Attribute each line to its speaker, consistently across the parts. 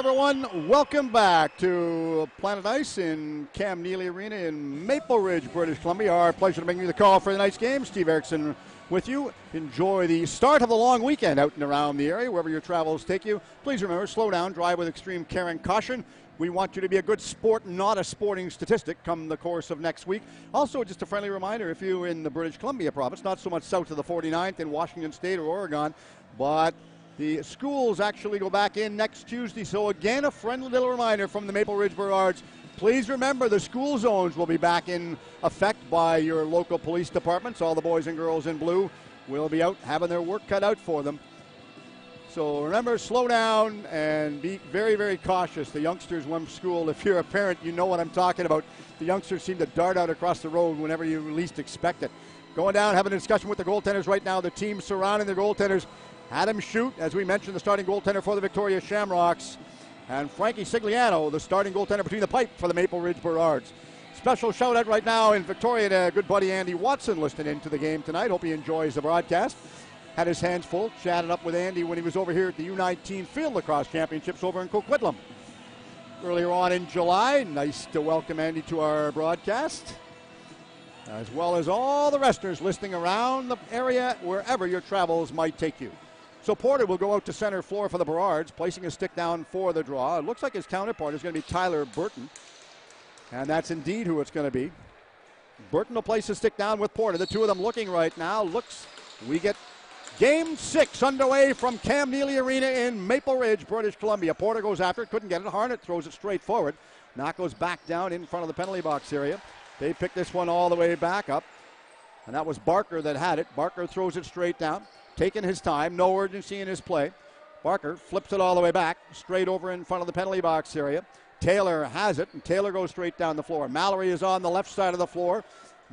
Speaker 1: everyone. Welcome back to Planet Ice in Cam Neely Arena in Maple Ridge, British Columbia. Our pleasure to bring you the call for tonight's game. Steve Erickson with you. Enjoy the start of the long weekend out and around the area, wherever your travels take you. Please remember, slow down, drive with extreme care and caution. We want you to be a good sport, not a sporting statistic, come the course of next week. Also, just a friendly reminder, if you're in the British Columbia province, not so much south of the 49th in Washington State or Oregon, but the schools actually go back in next Tuesday. So again, a friendly little reminder from the Maple Ridge Burrards. Please remember the school zones will be back in effect by your local police departments. All the boys and girls in blue will be out having their work cut out for them. So remember, slow down and be very, very cautious. The youngsters when school, if you're a parent, you know what I'm talking about. The youngsters seem to dart out across the road whenever you least expect it. Going down, having a discussion with the goaltenders right now. The team surrounding the goaltenders. Adam Shute, as we mentioned, the starting goaltender for the Victoria Shamrocks. And Frankie Sigliano, the starting goaltender between the pipe for the Maple Ridge Burrards. Special shout out right now in Victoria to good buddy Andy Watson listening into the game tonight. Hope he enjoys the broadcast. Had his hands full, chatted up with Andy when he was over here at the U19 Field Lacrosse Championships over in Coquitlam earlier on in July. Nice to welcome Andy to our broadcast, as well as all the resters listening around the area, wherever your travels might take you. So Porter will go out to center floor for the Burrards, placing his stick down for the draw. It looks like his counterpart is going to be Tyler Burton, and that's indeed who it's going to be. Burton will place his stick down with Porter. The two of them looking right now. We get Game 6 underway from Cam Neely Arena in Maple Ridge, British Columbia. Porter goes after it, couldn't get it. Harnett throws it straight forward. Knock goes back down in front of the penalty box area. They pick this one all the way back up, and that was Barker that had it. Barker throws it straight down, taking his time, no urgency in his play. Barker flips it all the way back, straight over in front of the penalty box area. Taylor has it, and Taylor goes straight down the floor. Mallory is on the left side of the floor.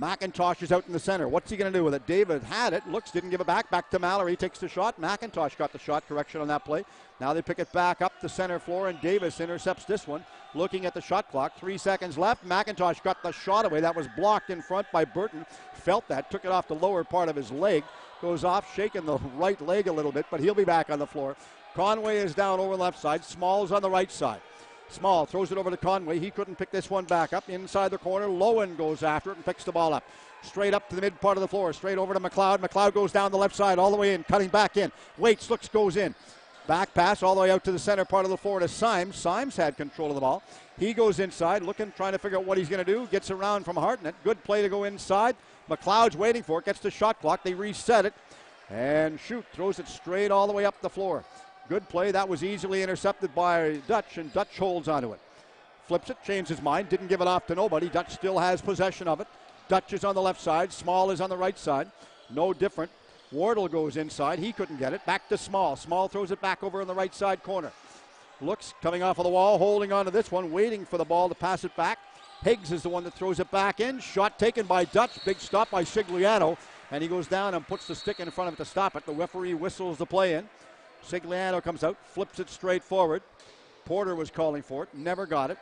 Speaker 1: McIntosh is out in the center. What's he going to do with it? David had it, didn't give it back to Mallory, takes the shot. McIntosh got the shot, correction on that play. Now they pick it back up the center floor, and Davis intercepts this one. Looking at the shot clock, 3 seconds left. McIntosh got the shot away. That was blocked in front by Burton. Felt that, took it off the lower part of his leg. Goes off, shaking the right leg a little bit, but he'll be back on the floor. Conway is down over the left side. Small's on the right side. Small throws it over to Conway. He couldn't pick this one back up. Inside the corner, Lowen goes after it and picks the ball up. Straight up to the mid part of the floor. Straight over to McLeod. McLeod goes down the left side all the way in, cutting back in. Waits, looks, goes in. Back pass all the way out to the center part of the floor to Symes. Symes had control of the ball. He goes inside, looking, trying to figure out what he's going to do. Gets around from Hartnett. Good play to go inside. McLeod's waiting for it. Gets the shot clock. They reset it. And Shute throws it straight all the way up the floor. Good play. That was easily intercepted by Dutch, and Dutch holds onto it. Flips it, changed his mind, didn't give it off to nobody. Dutch still has possession of it. Dutch is on the left side. Small is on the right side. No different. Wardle goes inside. He couldn't get it. Back to Small. Small throws it back over in the right side corner. Looks, coming off of the wall, holding on to this one, waiting for the ball to pass it back. Higgs is the one that throws it back in. Shot taken by Dutch. Big stop by Sigliano. And he goes down and puts the stick in front of it to stop it. The referee whistles the play in. Sigliano comes out, flips it straight forward. Porter was calling for it, never got it.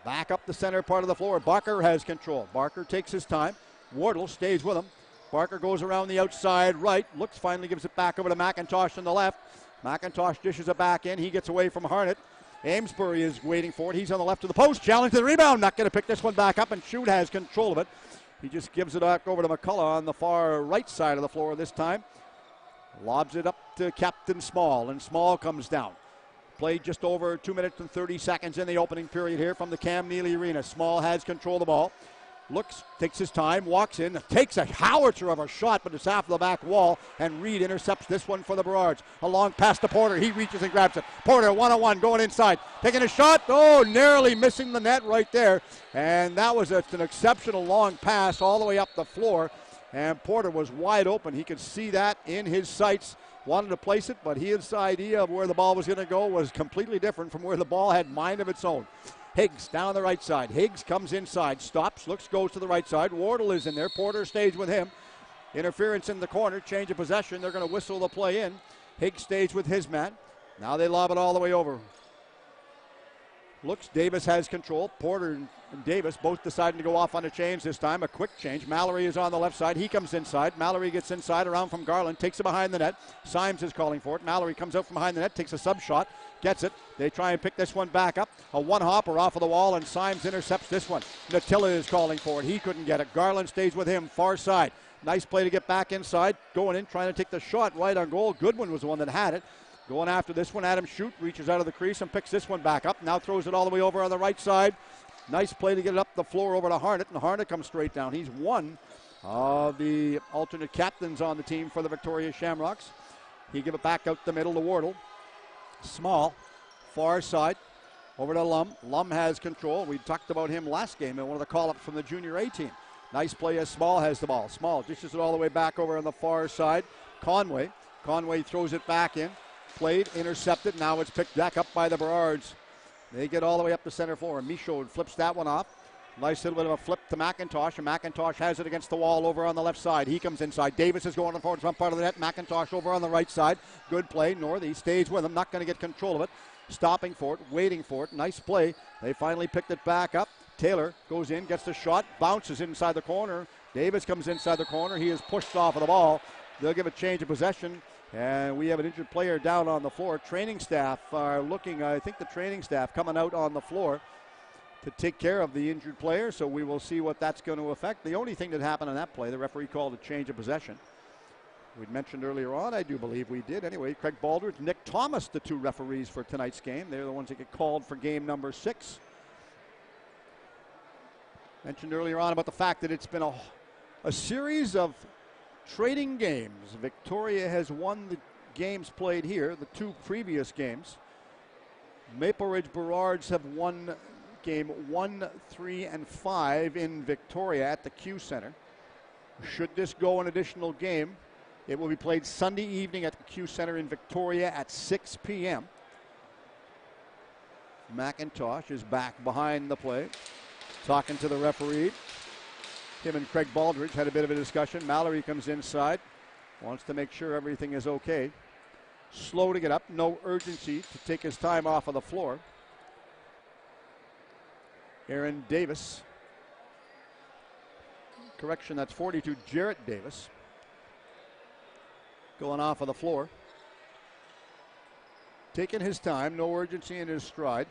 Speaker 1: Back up the center part of the floor. Barker has control. Barker takes his time. Wardle stays with him. Barker goes around the outside right. Looks, finally gives it back over to McIntosh on the left. McIntosh dishes it back in. He gets away from Harnett. Amesbury is waiting for it. He's on the left of the post. Challenge to the rebound. Not going to pick this one back up, and Shute has control of it. He just gives it back over to McCullough on the far right side of the floor this time. Lobs it up to Captain Small, and Small comes down. Played just over 2 minutes and 30 seconds in the opening period here from the Cam Neely Arena. Small has control of the ball. Looks, takes his time, walks in, takes a howitzer of a shot, but it's off the back wall, and Reed intercepts this one for the Burrards. A long pass to Porter. He reaches and grabs it. Porter, one-on-one, going inside. Taking a shot. Oh, narrowly missing the net right there. And that was an exceptional long pass all the way up the floor. And Porter was wide open. He could see that in his sights. Wanted to place it, but his idea of where the ball was going to go was completely different from where the ball had mind of its own. Higgs down the right side. Higgs comes inside, stops, looks, goes to the right side. Wardle is in there. Porter stays with him. Interference in the corner, change of possession. They're going to whistle the play in. Higgs stays with his man. Now they lob it all the way over. Looks, Davis has control. Porter and Davis both deciding to go off on a change this time. A quick change. Mallory is on the left side. He comes inside. Mallory gets inside around from Garland. Takes it behind the net. Symes is calling for it. Mallory comes out from behind the net. Takes a sub shot. Gets it. They try and pick this one back up. A one-hopper off of the wall, and Symes intercepts this one. Natilla is calling for it. He couldn't get it. Garland stays with him, far side. Nice play to get back inside. Going in, trying to take the shot right on goal. Goodwin was the one that had it. Going after this one, Adam Shute reaches out of the crease and picks this one back up. Now throws it all the way over on the right side. Nice play to get it up the floor over to Harnett, and Harnett comes straight down. He's one of the alternate captains on the team for the Victoria Shamrocks. He give it back out the middle to Wardle. Small, far side, over to Lum. Lum has control. We talked about him last game in one of the call-ups from the Junior A team. Nice play as Small has the ball. Small dishes it all the way back over on the far side. Conway throws it back in. Played, intercepted. Now it's picked back up by the Berards. They get all the way up the center floor. Michaud flips that one off. Nice little bit of a flip to McIntosh, and McIntosh has it against the wall over on the left side. He comes inside. Davis is going forward front part of the net. McIntosh over on the right side. Good play. North, he stays with him. Not going to get control of it. Stopping for it, waiting for it. Nice play. They finally picked it back up. Taylor goes in, gets the shot, bounces inside the corner. Davis comes inside the corner. He is pushed off of the ball. They'll give a change of possession. And we have an injured player down on the floor. Training staff are looking, I think the training staff coming out on the floor to take care of the injured player, so we will see what that's going to affect. The only thing that happened on that play, the referee called a change of possession. We'd mentioned earlier on, I do believe we did. Anyway, Craig Baldridge, Nick Thomas, the two referees for tonight's game. They're the ones that get called for game number 6. Mentioned earlier on about the fact that it's been a series of trading games. Victoria has won the games played here, the 2 previous games. Maple Ridge Berards have won game 1, 3, and 5 in Victoria at the Q Center. Should this go an additional game, it will be played Sunday evening at the Q Center in Victoria at 6 p.m. McIntosh is back behind the play, talking to the referee. Him and Craig Baldridge had a bit of a discussion. Mallory comes inside, wants to make sure everything is okay. Slow to get up, no urgency to take his time off of the floor. Aaron Davis. Correction, that's 42, Jarrett Davis. Going off of the floor. Taking his time, no urgency in his stride.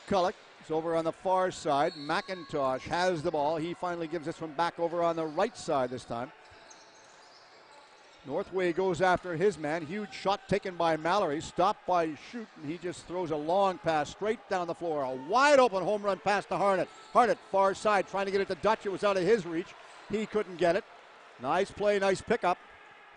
Speaker 1: McCulloch is over on the far side. McIntosh has the ball. He finally gives this one back over on the right side this time. Northway goes after his man. Huge shot taken by Mallory. Stopped by Shute, and he just throws a long pass straight down the floor. A wide open home run pass to Harnett. Harnett, far side, trying to get it to Dutch. It was out of his reach. He couldn't get it. Nice play, nice pickup.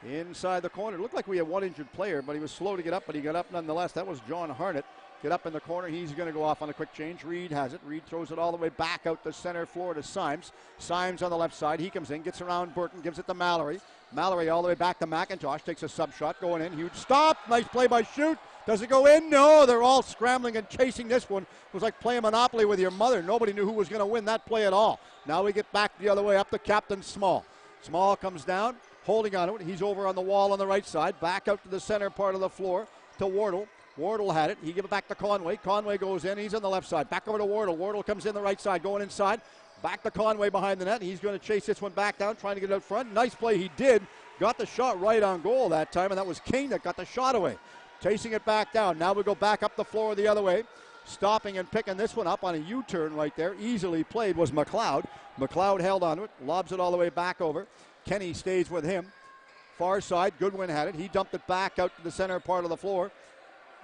Speaker 1: Inside the corner. It looked like we had one injured player, but he was slow to get up, but he got up nonetheless. That was John Harnett. Get up in the corner. He's going to go off on a quick change. Reed has it. Reed throws it all the way back out the center floor to Symes. Symes on the left side. He comes in, gets around Burton, gives it to Mallory. Mallory all the way back to McIntosh. Takes a sub shot. Going in. Huge stop. Nice play by Shute. Does it go in? No. They're all scrambling and chasing this one. It was like playing Monopoly with your mother. Nobody knew who was going to win that play at all. Now we get back the other way up to Captain Small. Small comes down, holding on to it. He's over on the wall on the right side. Back out to the center part of the floor to Wardle. Wardle had it. He give it back to Conway. Conway goes in. He's on the left side. Back over to Wardle. Wardle comes in the right side, going inside. Back to Conway behind the net. He's going to chase this one back down, trying to get it out front. Nice play. He did. Got the shot right on goal that time, and that was King that got the shot away. Chasing it back down. Now we go back up the floor the other way. Stopping and picking this one up on a U-turn right there. Easily played was McLeod. McLeod held onto it. Lobs it all the way back over. Kenny stays with him. Far side. Goodwin had it. He dumped it back out to the center part of the floor.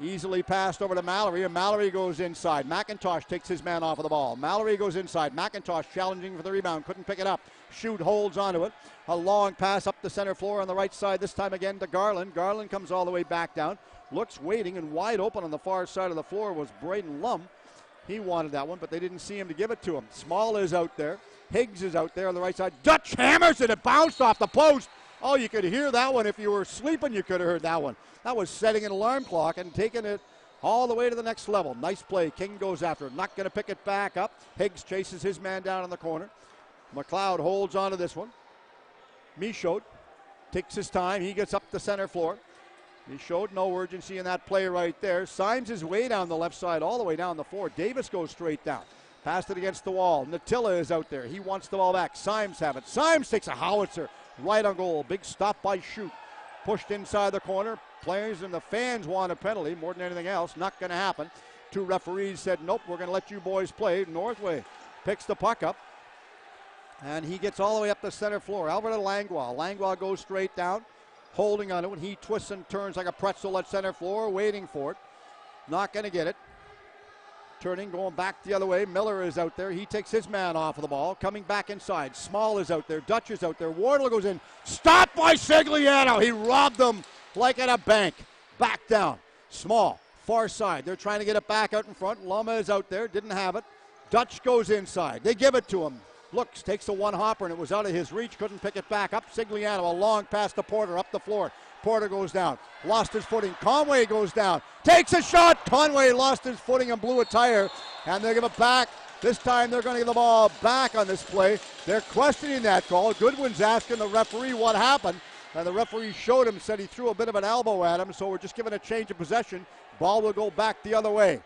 Speaker 1: Easily passed over to Mallory, and Mallory goes inside. McIntosh takes his man off of the ball. Mallory goes inside. McIntosh challenging for the rebound. Couldn't pick it up. Shute holds onto it. A long pass up the center floor on the right side, this time again to Garland. Garland comes all the way back down. Looks waiting, and wide open on the far side of the floor was Braden Lum. He wanted that one, but they didn't see him to give it to him. Small is out there. Higgs is out there on the right side. Dutch hammers, and it bounced off the post. Oh, you could hear that one. If you were sleeping, you could have heard that one. That was setting an alarm clock and taking it all the way to the next level. Nice play. King goes after it. Not going to pick it back up. Higgs chases his man down in the corner. McLeod holds on to this one. Michaud takes his time. He gets up the center floor. He showed no urgency in that play right there. Symes is way down the left side, all the way down the floor. Davis goes straight down. Passed it against the wall. Natilla is out there. He wants the ball back. Symes have it. Symes takes a howitzer right on goal. Big stop by Shoot. Pushed inside the corner. Players and the fans want a penalty more than anything else. Not going to happen. Two referees said, nope, we're going to let you boys play. Northway picks the puck up. And he gets all the way up the center floor. Alberta Langlois. Langlois goes straight down, holding on to it. He twists and turns like a pretzel at center floor, waiting for it. Not going to get it. Turning, going back the other way. Miller is out there. He takes his man off of the ball. Coming back inside. Small is out there. Dutch is out there. Wardle goes in. Stopped by Sigliano. He robbed them like at a bank. Back down. Small. Far side. They're trying to get it back out in front. Lama is out there. Didn't have it. Dutch goes inside. They give it to him. Looks, takes a one hopper, and it was out of his reach. Couldn't pick it back up. Sigliano, a long pass to Porter, up the floor. Porter goes down. Lost his footing. Conway goes down. Takes a shot. Conway lost his footing and blew a tire. And they give it back. This time they're going to give the ball back on this play. They're questioning that call. Goodwin's asking the referee what happened. And the referee showed him, said he threw a bit of an elbow at him. So we're just giving a change of possession. Ball will go back the other way.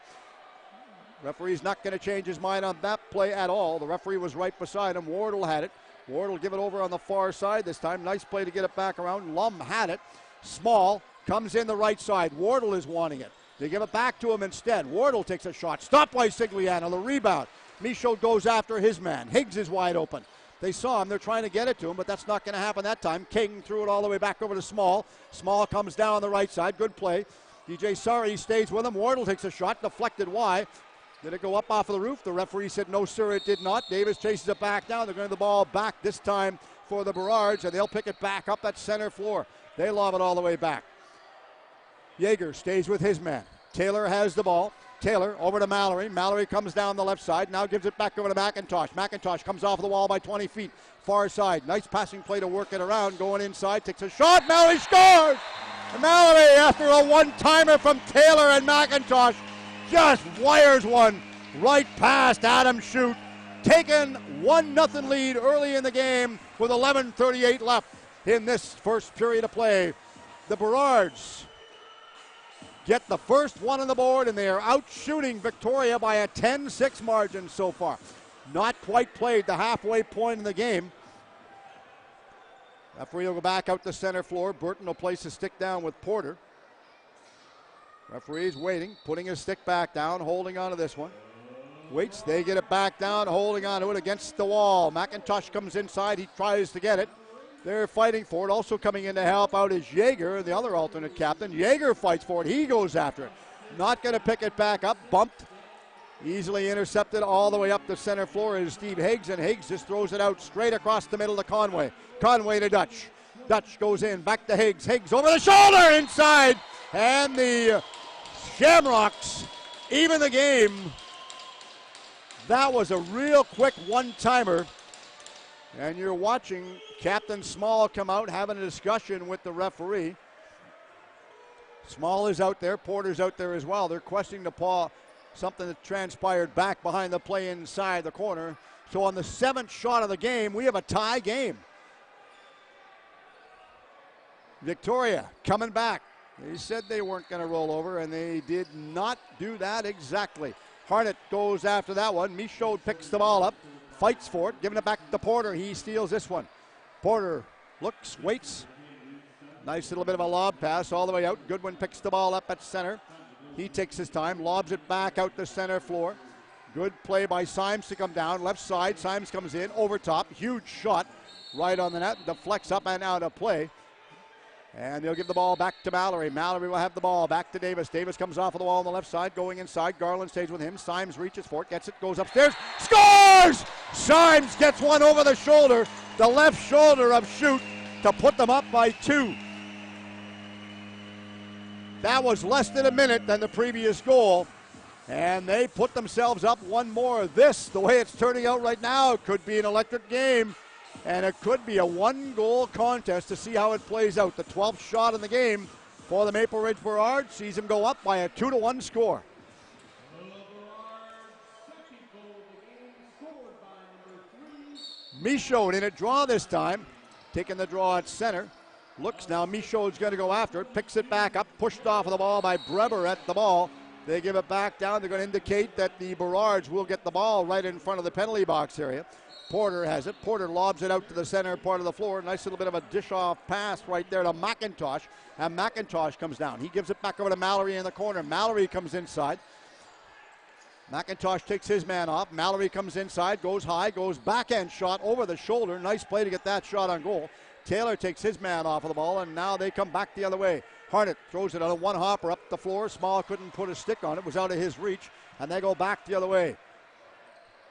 Speaker 1: Referee's not going to change his mind on that play at all. The referee was right beside him. Wardle had it. Wardle give it over on the far side this time. Nice play to get it back around. Lum had it. Small comes in the right side. Wardle is wanting it. They give it back to him instead. Wardle takes a shot. Stopped by Sigliano. The rebound. Michaud goes after his man. Higgs is wide open. They saw him. They're trying to get it to him, but that's not going to happen that time. King threw it all the way back over to Small. Small comes down on the right side. Good play. DJ Sari stays with him. Wardle takes a shot. Deflected wide. Did it go up off of the roof? The referee said, no, sir, it did not. Davis chases it back down. They're going to the ball back this time for the Berards, and they'll pick it back up that center floor. They lob it all the way back. Yeager stays with his man. Taylor has the ball. Taylor over to Mallory. Mallory comes down the left side. Now gives it back over to McIntosh. McIntosh comes off the wall by 20 feet. Far side. Nice passing play to work it around. Going inside. Takes a shot. Mallory scores! And Mallory, after a one-timer from Taylor and McIntosh, just wires one right past Adam Shute. Taking 1-0 lead early in the game with 11:38 left in this first period of play. The Berards get the first one on the board, and they are out shooting Victoria by a 10-6 margin so far. Not quite played the halfway point in the game. Referee will go back out to center floor. Burton will place his stick down with Porter. Referee's waiting, putting his stick back down, holding on to this one. Waits, they get it back down, holding on to it against the wall. McIntosh comes inside, he tries to get it. They're fighting for it. Also coming in to help out is Yeager, the other alternate captain. Yeager fights for it, he goes after it. Not going to pick it back up, bumped. Easily intercepted all the way up the center floor is Steve Higgs, and Higgs just throws it out straight across the middle to Conway. Conway to Dutch. Dutch goes in, back to Higgs. Higgs over the shoulder inside, and the Shamrocks even the game. That was a real quick one-timer. And you're watching Captain Small come out having a discussion with the referee. Small is out there. Porter's out there as well. They're questioning the paw, something that transpired back behind the play inside the corner. So on the 7th shot of the game, we have a tie game. Victoria coming back. They said they weren't going to roll over, and they did not do that exactly. Harnett goes after that one. Michaud picks the ball up, fights for it, giving it back to Porter. He steals this one. Porter looks, waits. Nice little bit of a lob pass all the way out. Goodwin picks the ball up at center. He takes his time, lobs it back out the center floor. Good play by Symes to come down. Left side, Symes comes in, over top. Huge shot right on the net. Deflects up and out of play. And they'll give the ball back to Mallory. Mallory will have the ball back to Davis. Davis comes off of the wall on the left side, going inside. Garland stays with him. Symes reaches for it, gets it, goes upstairs, scores! Symes gets one over the shoulder, the left shoulder of Shute, to put them up by 2. That was less than a minute than the previous goal, and they put themselves up one more. This, the way it's turning out right now, could be an electric game. And it could be a one-goal contest to see how it plays out. The 12th shot in the game for the Maple Ridge Berards sees them go up by a 2-1 score. Michaud in a draw this time, taking the draw at center. Looks now, Michaud's going to go after it, picks it back up, pushed off of the ball by Breber at the ball. They give it back down. They're going to indicate that the Burrards will get the ball right in front of the penalty box area. Porter has it. Porter lobs it out to the center part of the floor. Nice little bit of a dish-off pass right there to McIntosh. And McIntosh comes down. He gives it back over to Mallory in the corner. Mallory comes inside. McIntosh takes his man off. Mallory comes inside, goes high, goes backhand shot over the shoulder. Nice play to get that shot on goal. Taylor takes his man off of the ball, and now they come back the other way. Harnett throws it on a one-hopper up the floor. Small couldn't put a stick on it. It was out of his reach, and they go back the other way.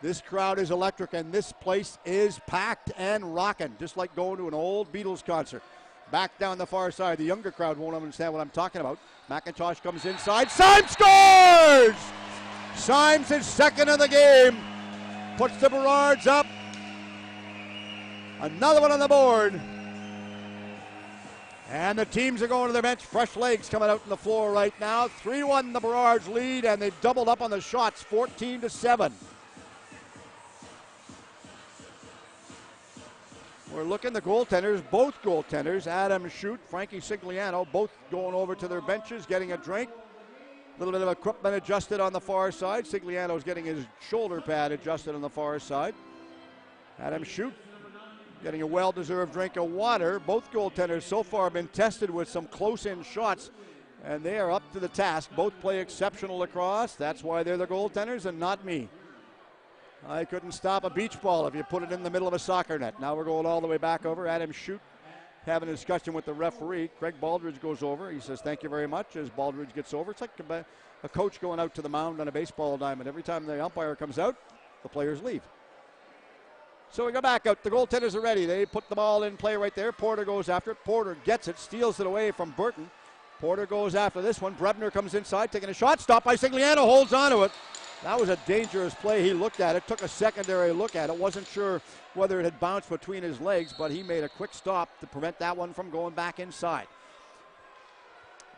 Speaker 1: This crowd is electric, and this place is packed and rocking, just like going to an old Beatles concert. Back down the far side. The younger crowd won't understand what I'm talking about. McIntosh comes inside. Symes scores! Symes is second of the game. Puts the Burrards up. Another one on the board. And the teams are going to the bench. Fresh legs coming out on the floor right now. 3-1 the Burrards lead, and they've doubled up on the shots, 14-7. We're looking the goaltenders, both goaltenders, Adam Shute, Frankie Sigliano, both going over to their benches, getting a drink. A little bit of equipment adjusted on the far side. Sigliano's getting his shoulder pad adjusted on the far side. Adam Shute getting a well-deserved drink of water. Both goaltenders so far have been tested with some close-in shots, and they are up to the task. Both play exceptional lacrosse. That's why they're the goaltenders and not me. I couldn't stop a beach ball if you put it in the middle of a soccer net. Now we're going all the way back over. Adam Shute having a discussion with the referee. Craig Baldridge goes over. He says, thank you very much, as Baldridge gets over. It's like a coach going out to the mound on a baseball diamond. Every time the umpire comes out, the players leave. So we go back out. The goaltenders are ready. They put the ball in play right there. Porter goes after it. Porter gets it, steals it away from Burton. Porter goes after this one. Brebner comes inside, taking a shot. Stopped by Sigliano, holds on to it. That was a dangerous play. He looked at it, took a secondary look at it. Wasn't sure whether it had bounced between his legs, but he made a quick stop to prevent that one from going back inside.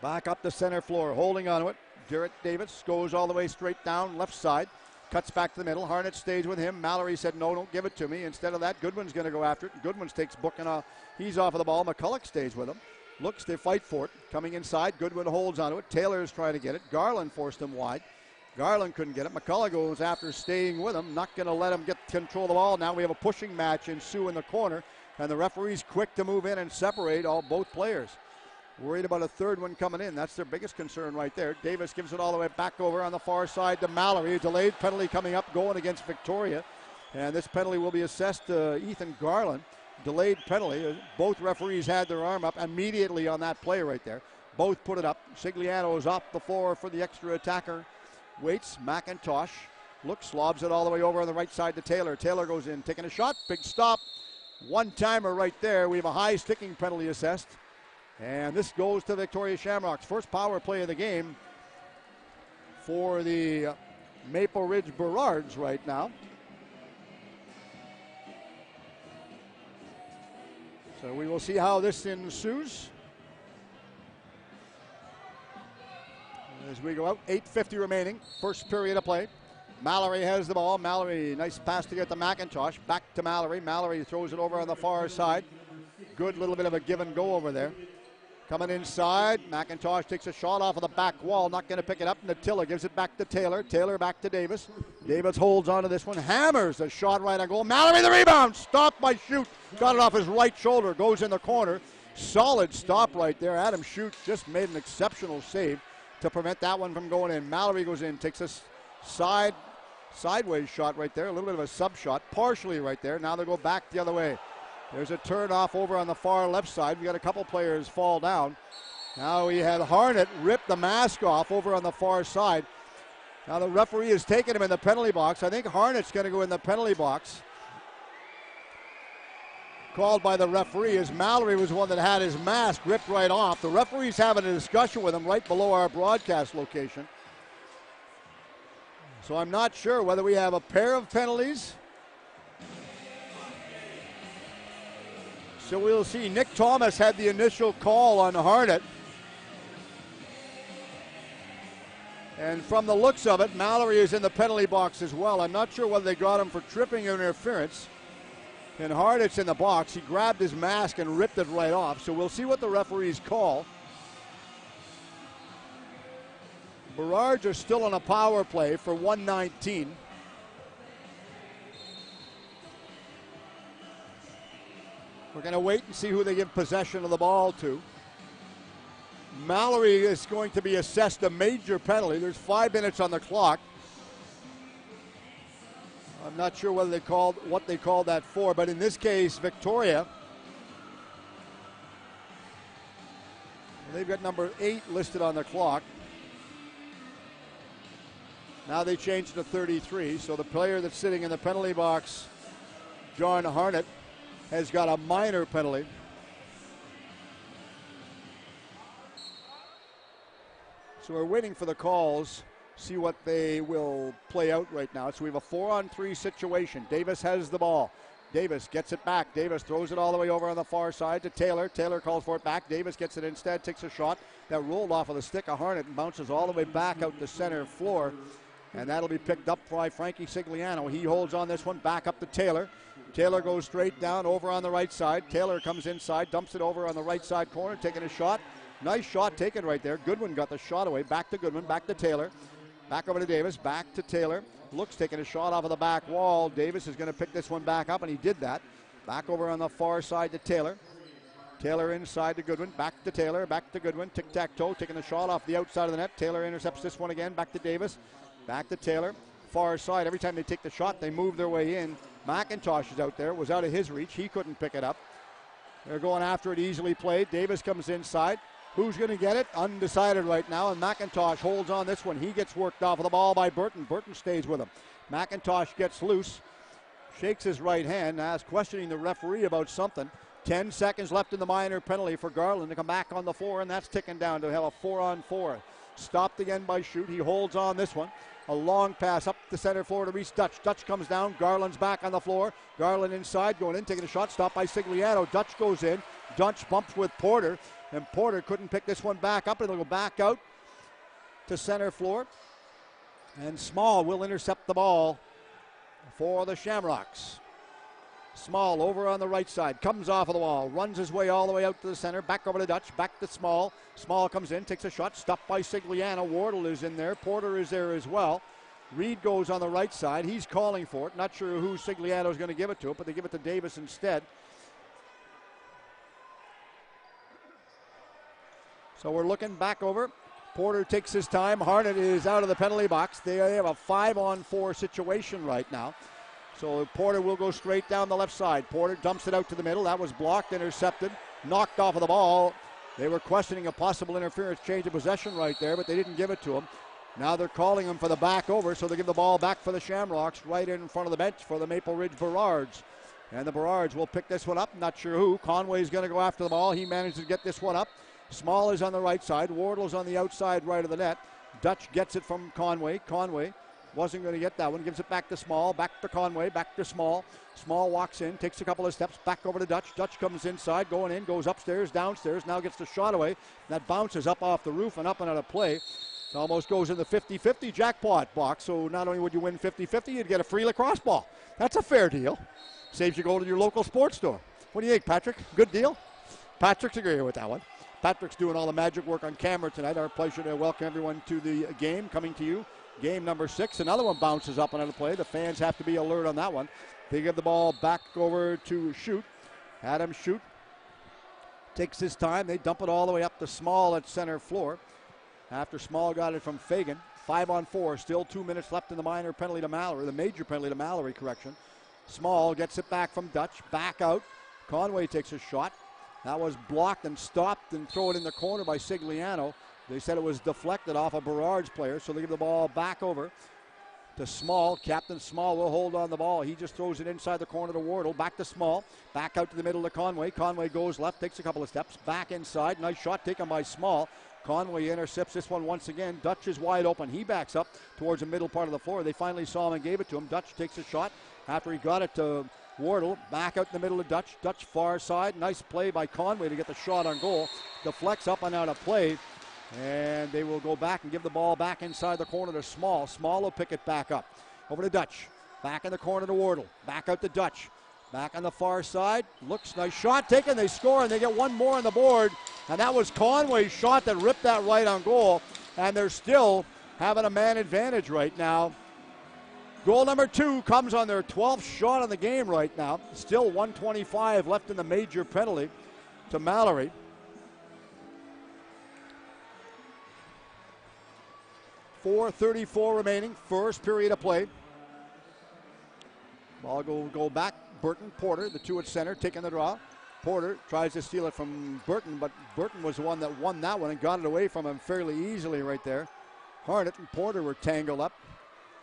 Speaker 1: Back up the center floor, holding on to it. Jarrett Davis goes all the way straight down, left side. Cuts back to the middle. Harnett stays with him. Mallory said, no, don't give it to me. Instead of that, Goodwin's going to go after it. Goodwin takes booking off. He's off of the ball. McCulloch stays with him. Looks, they fight for it. Coming inside, Goodwin holds onto it. Taylor's trying to get it. Garland forced him wide. Garland couldn't get it. McCulloch goes after staying with him. Not going to let him get control of the ball. Now we have a pushing match ensue in the corner. And the referee's quick to move in and separate both players. Worried about a third one coming in. That's their biggest concern right there. Davis gives it all the way back over on the far side to Mallory. A delayed penalty coming up, going against Victoria. And this penalty will be assessed to Ethan Garland. Delayed penalty. Both referees had their arm up immediately on that play right there. Both put it up. Sigliano is off the floor for the extra attacker. Waits. McIntosh looks, lobs it all the way over on the right side to Taylor. Taylor goes in, taking a shot. Big stop. One-timer right there. We have a high sticking penalty assessed. And this goes to Victoria Shamrocks. First power play of the game for the Maple Ridge Burrards right now. So we will see how this ensues. As we go out, 8:50 remaining, first period of play. Mallory has the ball. Mallory, nice pass to get to McIntosh. Back to Mallory. Mallory throws it over on the far side. Good little bit of a give and go over there. Coming inside, McIntosh takes a shot off of the back wall, not going to pick it up. Natilla gives it back to Taylor. Taylor back to Davis. Davis holds on to this one, hammers a shot right on goal. Mallory the rebound, stopped by Shute. Got it off his right shoulder, goes in the corner. Solid stop right there. Adam Shute just made an exceptional save to prevent that one from going in. Mallory goes in, takes a sideways shot right there, a little bit of a sub shot, partially right there. Now they go back the other way. There's a turn off over on the far left side. We got a couple players fall down. Now we had Harnett rip the mask off over on the far side. Now the referee has taken him in the penalty box. I think Harnett's going to go in the penalty box. Called by the referee, as Mallory was one that had his mask ripped right off. The referee's having a discussion with him right below our broadcast location. So I'm not sure whether we have a pair of penalties. So we'll see. Nick Thomas had the initial call on Harnett. And from the looks of it, Mallory is in the penalty box as well. I'm not sure whether they got him for tripping or interference. And Harnett's in the box. He grabbed his mask and ripped it right off. So we'll see what the referees call. Burrards are still on a power play for 119. We're going to wait and see who they give possession of the ball to. Mallory is going to be assessed a major penalty. There's 5 minutes on the clock. I'm not sure what they called that for, but in this case, Victoria, they've got number 8 listed on the clock. Now they changed to 33, so the player that's sitting in the penalty box, John Harnett, has got a minor penalty. So we're waiting for the calls, see what they will play out right now. So we have a 4-on-3 situation. Davis has the ball. Davis gets it back. Davis throws it all the way over on the far side to Taylor. Taylor calls for it back. Davis gets it instead, takes a shot that rolled off of the stick of Harnett and bounces all the way back out the center floor. And that'll be picked up by Frankie Sigliano. He holds on this one, back up to Taylor. Taylor goes straight down over on the right side. Taylor comes inside, dumps it over on the right side corner, taking a shot. Nice shot taken right there. Goodwin got the shot away. Back to Goodwin, back to Taylor. Back over to Davis, back to Taylor. Looks taking a shot off of the back wall. Davis is going to pick this one back up, and he did that. Back over on the far side to Taylor. Taylor inside to Goodwin, back to Taylor, back to Goodwin. Tic-tac-toe, taking a shot off the outside of the net. Taylor intercepts this one again, back to Davis. Back to Taylor, far side. Every time they take the shot, they move their way in. McIntosh is out there, was out of his reach. He couldn't pick it up. They're going after it, easily played. Davis comes inside. Who's going to get it? Undecided right now, and McIntosh holds on this one. He gets worked off of the ball by Burton. Burton stays with him. McIntosh gets loose, shakes his right hand, as questioning the referee about something. 10 seconds left in the minor penalty for Garland to come back on the floor, and that's ticking down to have a 4-on-4. Stopped again by Shute. He holds on this one. A long pass up the center floor to reach Dutch. Dutch comes down. Garland's back on the floor. Garland inside, going in, taking a shot. Stopped by Sigliano. Dutch goes in. Dutch bumps with Porter, and Porter couldn't pick this one back up. It'll go back out to center floor. And Small will intercept the ball for the Shamrocks. Small over on the right side, comes off of the wall, runs his way all the way out to the center, back over to Dutch, back to Small. Small comes in, takes a shot, stopped by Sigliano. Wardle is in there, Porter is there as well. Reed goes on the right side, he's calling for it. Not sure who Sigliano is going to give it to, but they give it to Davis instead. So we're looking back over. Porter takes his time. Harnett is out of the penalty box. They have a 5-on-4 situation right now. So Porter will go straight down the left side. Porter dumps it out to the middle. That was blocked, intercepted, knocked off of the ball. They were questioning a possible interference, change of possession right there, but they didn't give it to him. Now they're calling him for the back over, so they give the ball back for the Shamrocks right in front of the bench for the Maple Ridge Burrards. And the Burrards will pick this one up. Not sure who. Conway's going to go after the ball. He manages to get this one up. Small is on the right side. Wardle's on the outside right of the net. Dutch gets it from Conway. Conway wasn't going to get that one. Gives it back to Small. Back to Conway. Back to Small. Small walks in. Takes a couple of steps. Back over to Dutch. Dutch comes inside. Going in. Goes upstairs. Downstairs. Now gets the shot away. That bounces up off the roof and up and out of play. It almost goes in the 50-50 jackpot box. So not only would you win 50-50, you'd get a free lacrosse ball. That's a fair deal. Saves you go to your local sports store. What do you think, Patrick? Good deal? Patrick's agreeing with that one. Patrick's doing all the magic work on camera tonight. Our pleasure to welcome everyone to the game coming to you. Game number 6. Another one bounces up and out of play. The fans have to be alert on that one. They give the ball back over to Shute. Adam Shute takes his time. They dump it all the way up to Small at center floor. After Small got it from Fagan. 5-on-4. Still 2 minutes left in the minor penalty to Mallory. The major penalty to Mallory, correction. Small gets it back from Dutch. Back out. Conway takes a shot. That was blocked and stopped and thrown in the corner by Sigliano. They said it was deflected off a Burrards player, so they give the ball back over to Small. Captain Small will hold on the ball. He just throws it inside the corner to Wardle. Back to Small. Back out to the middle to Conway. Conway goes left, takes a couple of steps. Back inside. Nice shot taken by Small. Conway intercepts this one once again. Dutch is wide open. He backs up towards the middle part of the floor. They finally saw him and gave it to him. Dutch takes a shot after he got it to Wardle. Back out in the middle of Dutch. Dutch far side. Nice play by Conway to get the shot on goal. Deflects up and out of play. And they will go back and give the ball back inside the corner to Small. Small will pick it back up. Over to Dutch. Back in the corner to Wardle. Back out to Dutch. Back on the far side. Looks nice shot taken. They score and they get one more on the board. And that was Conway's shot that ripped that right on goal. And there's still having a man advantage right now. Goal number 2 comes on their 12th shot on the game right now. Still 1:25 left in the major penalty to Mallory. .4:34 remaining, first period of play. Ball go back. Burton, Porter, the two at center, taking the draw. Porter tries to steal it from Burton, but Burton was the one that won that one and got it away from him fairly easily right there. Harnett and Porter were tangled up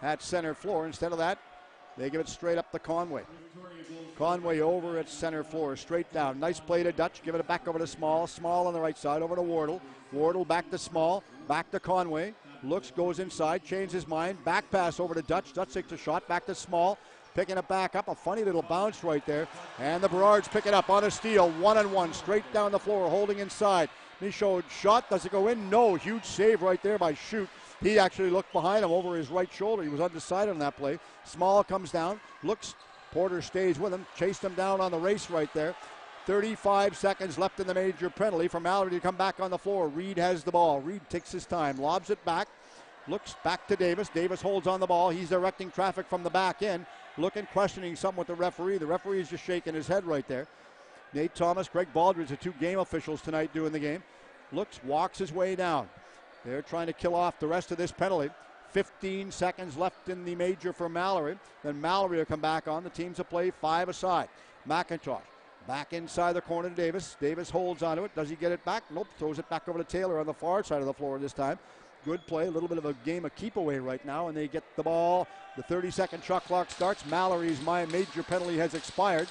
Speaker 1: at center floor. Instead of that, they give it straight up to Conway. Conway over at center floor, straight down. Nice play to Dutch. Give it back over to Small. Small on the right side, over to Wardle. Wardle back to Small, back to Conway. Looks, goes inside, changes his mind. Back pass over to Dutch. Dutch takes a shot, back to Small. Picking it back up, a funny little bounce right there. And the Burrards pick it up on a steal, 1-on-1, straight down the floor, holding inside. Michaud shot, does it go in? No, huge save right there by Schutt. He actually looked behind him over his right shoulder. He was undecided on that play. Small comes down, looks, Porter stays with him, chased him down on the race right there. 35 seconds left in the major penalty for Mallory to come back on the floor. Reed has the ball. Reed takes his time, lobs it back, looks back to Davis. Davis holds on the ball. He's directing traffic from the back end. Looking, questioning something with the referee. The referee is just shaking his head right there. Nate Thomas, Greg Baldridge, the two game officials tonight doing the game. Looks, walks his way down. They're trying to kill off the rest of this penalty. 15 seconds left in the major for Mallory. Then Mallory will come back on. The teams will play 5 aside. McIntosh back inside the corner to Davis. Davis holds onto it. Does he get it back? Nope. Throws it back over to Taylor on the far side of the floor this time. Good play, a little bit of a game of keep away right now, and they get the ball. The 30-second shot clock starts. Mallory's major penalty has expired.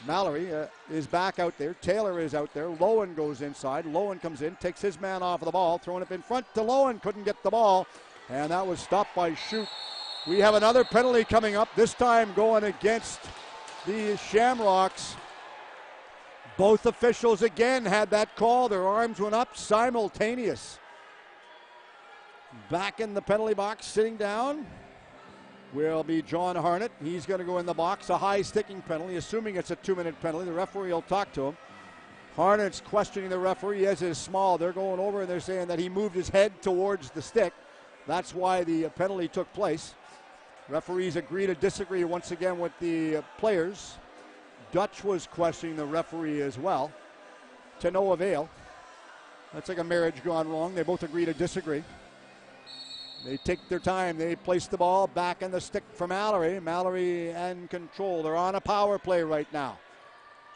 Speaker 1: Mallory is back out there. Taylor is out there. Lowen goes inside. Lowen comes in, takes his man off of the ball, throwing it in front to Lowen. Couldn't get the ball, and that was stopped by Schutt. We have another penalty coming up, this time going against the Shamrocks. Both officials again had that call. Their arms went up, simultaneous. Back in the penalty box, sitting down, will be John Harnett. He's going to go in the box, a high sticking penalty, assuming it's a 2-minute penalty. The referee will talk to him. Harnett's questioning the referee, as is Small. They're going over and they're saying that he moved his head towards the stick. That's why the penalty took place. Referees agree to disagree once again with the players. Dutch was questioning the referee as well, to no avail. That's like a marriage gone wrong. They both agree to disagree. They take their time. They place the ball back in the stick for Mallory. Mallory in control. They're on a power play right now.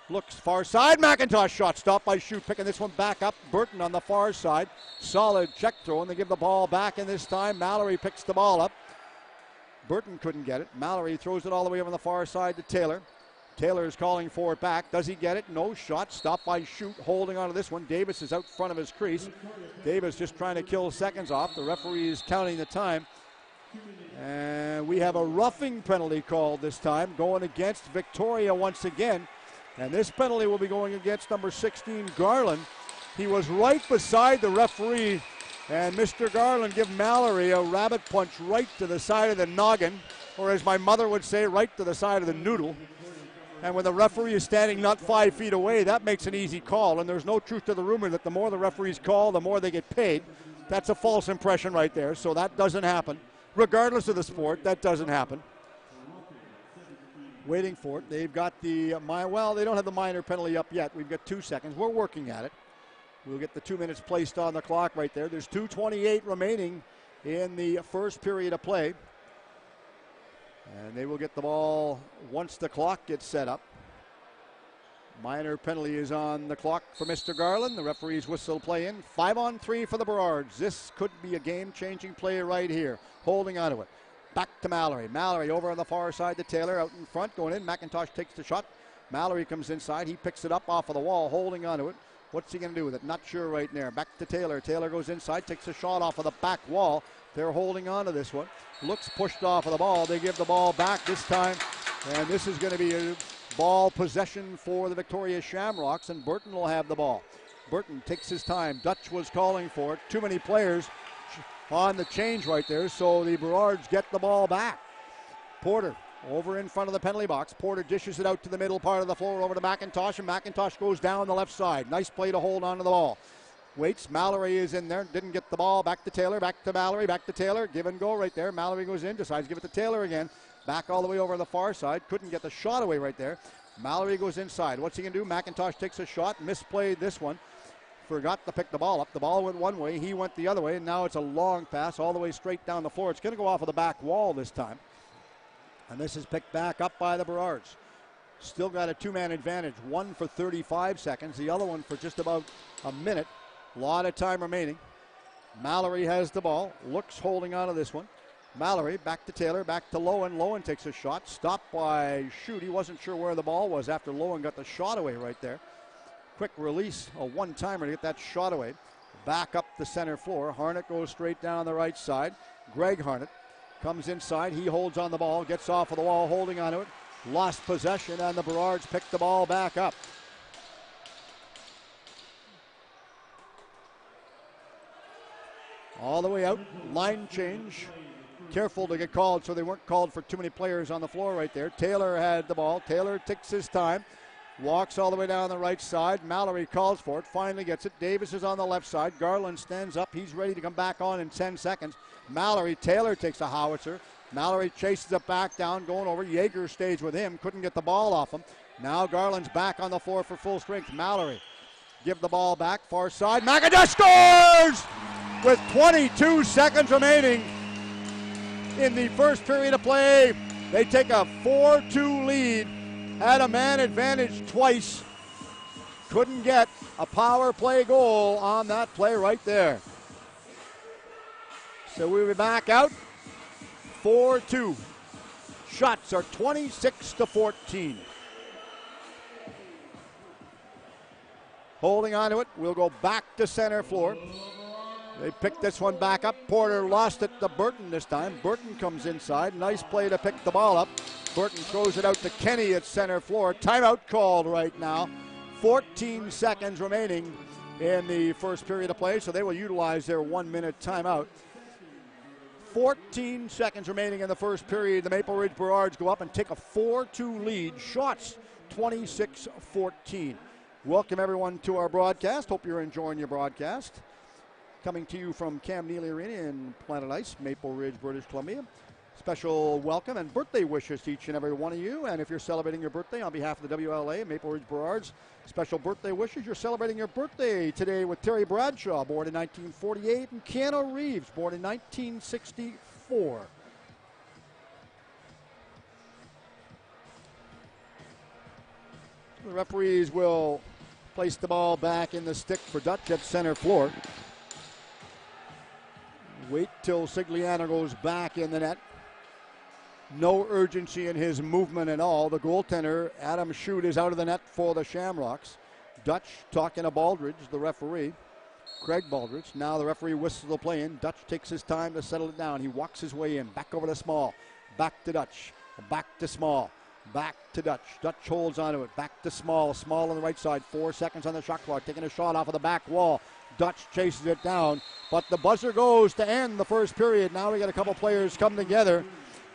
Speaker 1: Looks far side. McIntosh shot stopped by Schutt. Picking this one back up. Burton on the far side. Solid check throw, and they give the ball back, and this time Mallory picks the ball up. Burton couldn't get it. Mallory throws it all the way over on the far side to Taylor. Taylor is calling for it back. Does he get it? No. Shot stopped by Schutt, holding on to this one. Davis is out front of his crease. Davis just trying to kill seconds off. The referee is counting the time. And we have a roughing penalty called this time, going against Victoria once again. And this penalty will be going against number 16, Garland. He was right beside the referee, and Mr. Garland gave Mallory a rabbit punch right to the side of the noggin, or as my mother would say, right to the side of the noodle. And when the referee is standing not 5 feet away, that makes an easy call. And there's no truth to the rumor that the more the referees call, the more they get paid. That's a false impression right there, so that doesn't happen. Regardless of the sport, that doesn't happen. Waiting for it. They've got the, they don't have the minor penalty up yet. We've got 2 seconds. We're working at it. We'll get the 2 minutes placed on the clock right there. There's 2:28 remaining in the first period of play. And they will get the ball once the clock gets set up. Minor penalty is on the clock for Mr. Garland. The referee's whistle play in. 5-on-3 for the Burrards. This could be a game-changing play right here. Holding onto it. Back to Mallory. Mallory over on the far side to Taylor. Out in front, going in. McIntosh takes the shot. Mallory comes inside. He picks it up off of the wall, holding onto it. What's he going to do with it? Not sure right there. Back to Taylor. Taylor goes inside, takes a shot off of the back wall. They're holding on to this one. Looks pushed off of the ball. They give the ball back this time. And this is going to be a ball possession for the Victoria Shamrocks, and Burton will have the ball. Burton takes his time. Dutch was calling for it. Too many players on the change right there, so the Burrards get the ball back. Porter over in front of the penalty box. Porter dishes it out to the middle part of the floor over to McIntosh, and McIntosh goes down the left side. Nice play to hold on to the ball. Waits. Mallory is in there. Didn't get the ball. Back to Taylor. Back to Mallory. Back to Taylor. Give and go right there. Mallory goes in. Decides to give it to Taylor again. Back all the way over to the far side. Couldn't get the shot away right there. Mallory goes inside. What's he going to do? McIntosh takes a shot. Misplayed this one. Forgot to pick the ball up. The ball went one way. He went the other way. And now it's a long pass all the way straight down the floor. It's going to go off of the back wall this time. And this is picked back up by the Burrards. Still got a two-man advantage. One for 35 seconds. The other one for just about a minute. A lot of time remaining. Mallory has the ball. Looks holding on to this one. Mallory back to Taylor, back to Lowen. Lowen takes a shot. Stopped by Shoot. He wasn't sure where the ball was after Lowen got the shot away right there. Quick release, a one-timer to get that shot away. Back up the center floor. Harnett goes straight down the right side. Greg Harnett comes inside. He holds on the ball, gets off of the wall, holding on to it. Lost possession, and the Burrards pick the ball back up. All the way out, line change. Careful to get called so they weren't called for too many players on the floor right there. Taylor had the ball. Taylor takes his time. Walks all the way down the right side. Mallory calls for it. Finally gets it. Davis is on the left side. Garland stands up. He's ready to come back on in 10 seconds. Mallory, Taylor takes a howitzer. Mallory chases it back down, going over. Yeager stays with him. Couldn't get the ball off him. Now Garland's back on the floor for full strength. Mallory give the ball back. Far side. McIntosh scores! With 22 seconds remaining in the first period of play. They take a 4-2 lead. Had a man advantage twice. Couldn't get a power play goal on that play right there. So we'll be back out. 4-2. Shots are 26-14. Holding on to it. We'll go back to center floor. They pick this one back up. Porter lost it to Burton this time. Burton comes inside. Nice play to pick the ball up. Burton throws it out to Kenny at center floor. Timeout called right now. 14 seconds remaining in the first period of play, so they will utilize their 1-minute timeout. 14 seconds remaining in the first period. The Maple Ridge Burrards go up and take a 4-2 lead. Shots 26-14. Welcome everyone to our broadcast. Hope you're enjoying your broadcast. Coming to you from Cam Neely Arena in Planet Ice, Maple Ridge, British Columbia. Special welcome and birthday wishes to each and every one of you. And if you're celebrating your birthday on behalf of the WLA, Maple Ridge Burrards, special birthday wishes. You're celebrating your birthday today with Terry Bradshaw, born in 1948, and Keanu Reeves, born in 1964. The referees will place the ball back in the stick for Dutch at center floor. Wait till Sigliano goes back in the net. No urgency in his movement at all. The goaltender, Adam Shute, is out of the net for the Shamrocks. Dutch talking to Baldridge, the referee. Craig Baldridge. Now the referee whistles the play in. Dutch takes his time to settle it down. He walks his way in. Back over to Small. Back to Dutch. Back to Small. Back to Dutch. Dutch holds onto it. Back to Small. Small on the right side. 4 seconds on the shot clock. Taking a shot off of the back wall. Dutch chases it down. But the buzzer goes to end the first period. Now we got a couple players come together.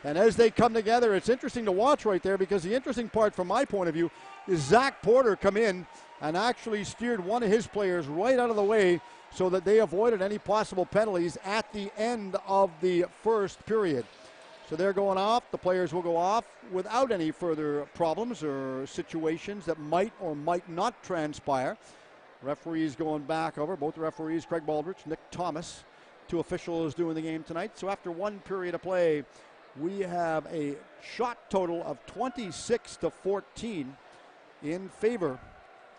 Speaker 1: And as they come together, it's interesting to watch right there, because the interesting part from my point of view is Zach Porter come in and actually steered one of his players right out of the way so that they avoided any possible penalties at the end of the first period. So they're going off. The players will go off without any further problems or situations that might or might not transpire. Referees going back over. Both the referees, Craig Baldridge, Nick Thomas, 2 officials doing the game tonight. So after 1 period of play, we have a shot total of 26-14 in favor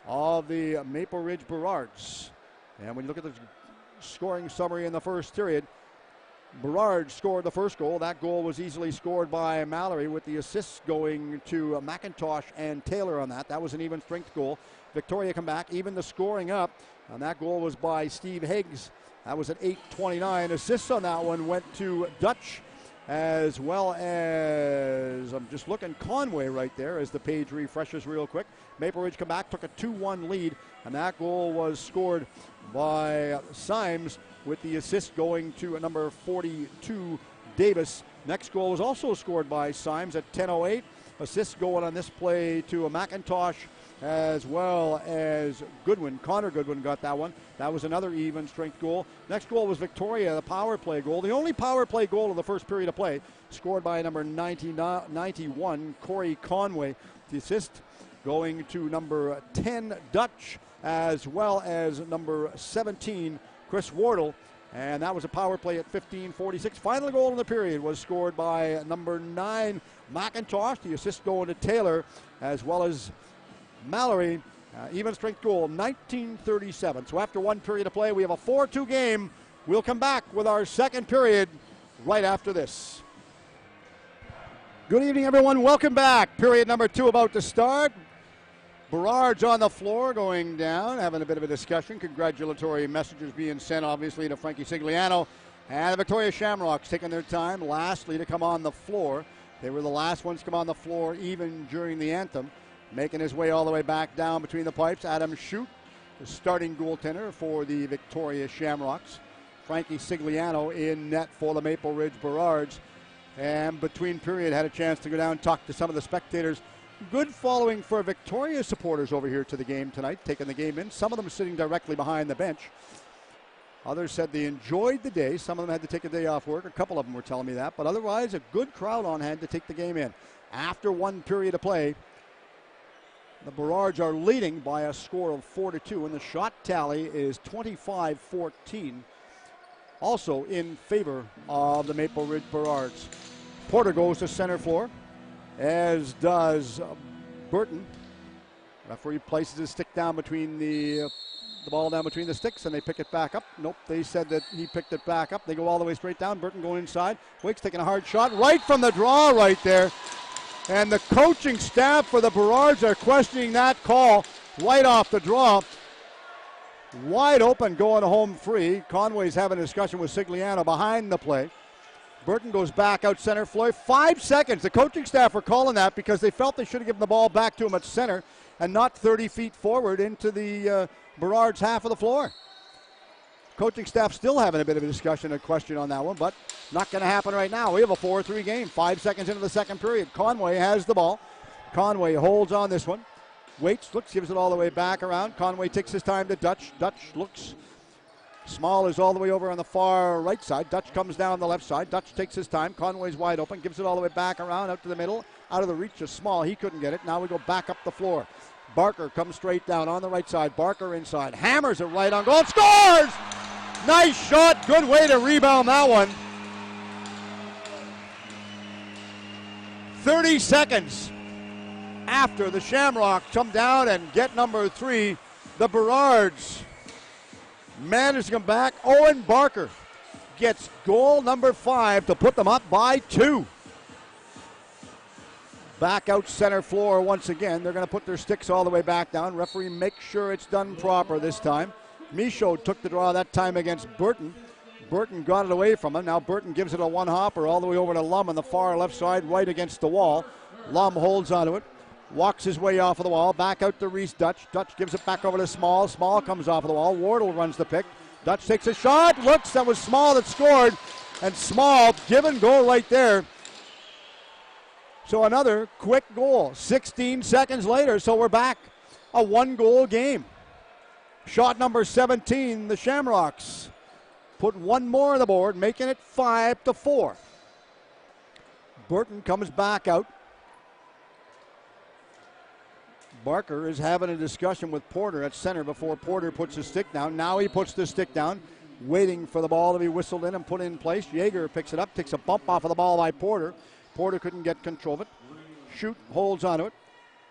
Speaker 1: of the Maple Ridge Burrards. And when you look at the scoring summary in the first period, Burrard scored the first goal. That goal was easily scored by Mallory, with the assists going to McIntosh and Taylor on that. That was an even strength goal. Victoria come back, even the scoring up, and that goal was by Steve Higgs. That was at 8:29. Assists on that one went to Dutch, as well as, I'm just looking, Conway right there as the page refreshes real quick. Maple Ridge come back, took a 2-1 lead, and that goal was scored by Symes, with the assist going to number 42, Davis. Next goal was also scored by Symes at 10:08. assists going on this play to a McIntosh as well as Goodwin. Connor Goodwin got that one. That was another even strength goal. Next goal was Victoria, the power play goal. The only power play goal of the first period of play, scored by number 91, Corey Conway. The assist going to number 10, Dutch, as well as number 17, Chris Wardle. And that was a power play at 15:46. Final goal in the period was scored by number 9, McIntosh. The assist going to Taylor, as well as Mallory. Even strength goal, 19:37. So after one period of play, we have a 4-2 game. We'll come back with our second period right after this. Good evening, everyone. Welcome back. Period number 2 about to start. Berard's on the floor going down, having a bit of a discussion. Congratulatory messages being sent, obviously, to Frankie Sigliano. And the Victoria Shamrocks taking their time, lastly, to come on the floor. They were the last ones to come on the floor even during the anthem. Making his way all the way back down between the pipes, Adam Shute, the starting goaltender for the Victoria Shamrocks. Frankie Sigliano in net for the Maple Ridge Berards. And between period, had a chance to go down and talk to some of the spectators. Good following for Victoria supporters over here to the game tonight, taking the game in. Some of them sitting directly behind the bench. Others said they enjoyed the day. Some of them had to take a day off work. A couple of them were telling me that. But otherwise, a good crowd on hand to take the game in. After one period of play, the Berards are leading by a score of 4-2, and the shot tally is 25-14. Also in favor of the Maple Ridge Berards. Porter goes to center floor, as does Burton. Referee places his stick down between the ball down between the sticks, and they pick it back up. Nope, they said that he picked it back up. They go all the way straight down. Burton going inside. Wake's taking a hard shot right from the draw right there. And the coaching staff for the Berards are questioning that call right off the draw. Wide open, going home free. Conway's having a discussion with Sigliano behind the play. Burton goes back out center floor. 5 seconds. The coaching staff were calling that because they felt they should have given the ball back to him at center and not 30 feet forward into the Berards' half of the floor. Coaching staff still having a bit of a discussion, a question on that one, but not going to happen right now. We have a 4-3 game. 5 seconds into the second period. Conway has the ball. Conway holds on this one. Waits, looks, gives it all the way back around. Conway takes his time to Dutch. Dutch looks. Small is all the way over on the far right side. Dutch comes down the left side. Dutch takes his time. Conway's wide open. Gives it all the way back around, out to the middle. Out of the reach of Small. He couldn't get it. Now we go back up the floor. Barker comes straight down on the right side. Barker inside. Hammers it right on goal. Scores! Nice shot. Good way to rebound that one. 30 seconds after the Shamrocks come down and get number 3, the Berards manage to come back. Owen Barker gets goal number 5 to put them up by 2. Back out center floor once again. They're going to put their sticks all the way back down. Referee makes sure it's done proper this time. Michaud took the draw that time against Burton. Burton got it away from him. Now Burton gives it a one-hopper all the way over to Lum on the far left side, right against the wall. Lum holds onto it, walks his way off of the wall, back out to Reese Dutch. Dutch gives it back over to Small. Small comes off of the wall. Wardle runs the pick. Dutch takes a shot. Looks, that was Small that scored. And Small, give and go right there. So another quick goal. 16 seconds later, so we're back. A one-goal game. Shot number 17, the Shamrocks put one more on the board, making it 5-4. Burton comes back out. Barker is having a discussion with Porter at center before Porter puts his stick down. Now he puts the stick down, waiting for the ball to be whistled in and put in place. Yeager picks it up, takes a bump off of the ball by Porter. Porter couldn't get control of it. Shute holds onto it.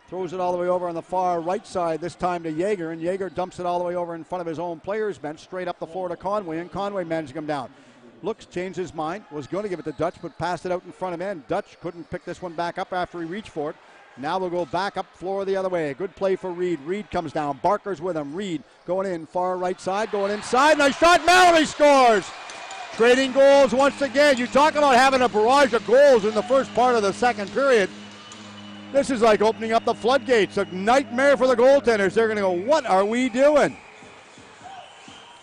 Speaker 1: Throws it all the way over on the far right side, this time to Yeager, and Yeager dumps it all the way over in front of his own players' bench, straight up the floor to Conway, and Conway managed to come down. Looks, changed his mind, was going to give it to Dutch, but passed it out in front of him. Dutch couldn't pick this one back up after he reached for it. Now we'll go back up floor the other way. Good play for Reed. Reed comes down. Barker's with him. Reed going in, far right side, going inside. Nice shot. Mallory scores. Trading goals once again. You talk about having a barrage of goals in the first part of the second period. This is like opening up the floodgates. A nightmare for the goaltenders. They're going to go, what are we doing?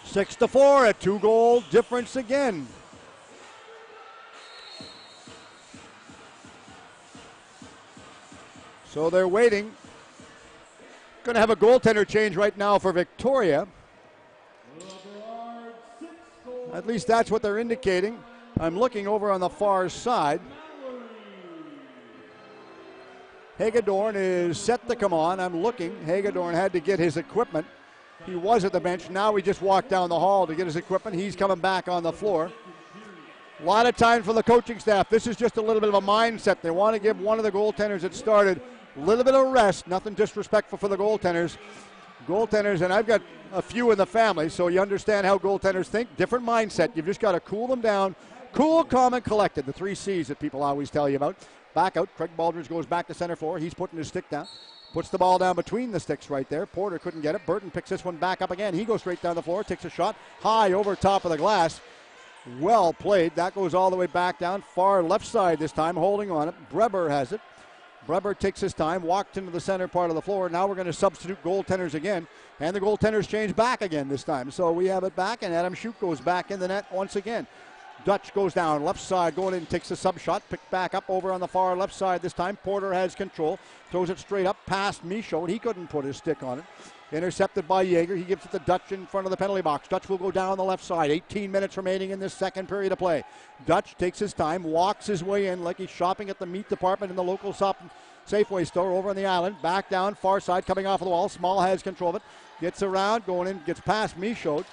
Speaker 1: 6-4, a 2-goal difference again. – So they're waiting. Going to have a goaltender change right now for Victoria. At least that's what they're indicating. I'm looking over on the far side. Hagedorn is set to come on. I'm looking. Hagedorn had to get his equipment. He was at the bench. Now he just walked down the hall to get his equipment. He's coming back on the floor. A lot of time for the coaching staff. This is just a little bit of a mindset. They want to give one of the goaltenders that started a little bit of rest. Nothing disrespectful for the goaltenders. And I've got a few in the family, so you understand how goaltenders think. Different mindset. You've just got to cool them down. Cool, calm, and collected. The 3 C's that people always tell you about. Back out. Craig Baldridge goes back to center floor. He's putting his stick down. Puts the ball down between the sticks right there. Porter couldn't get it. Burton picks this one back up again. He goes straight down the floor, takes a shot high over top of the glass. Well played. That goes all the way back down. Far left side this time, holding on it. Breber has it. Breber takes his time, walked into the center part of the floor. Now we're going to substitute goaltenders again. And the goaltenders change back again this time. So we have it back, and Adam Shute goes back in the net once again. Dutch goes down, left side, going in, takes a sub shot, picked back up over on the far left side this time. Porter has control, throws it straight up past Michaud. He couldn't put his stick on it. Intercepted by Yeager. He gives it to Dutch in front of the penalty box. Dutch will go down the left side. 18 minutes remaining in this second period of play. Dutch takes his time, walks his way in like he's shopping at the meat department in the local Safeway store over on the island. Back down, far side, coming off of the wall. Small has control of it. Gets around, going in, gets past Michaud.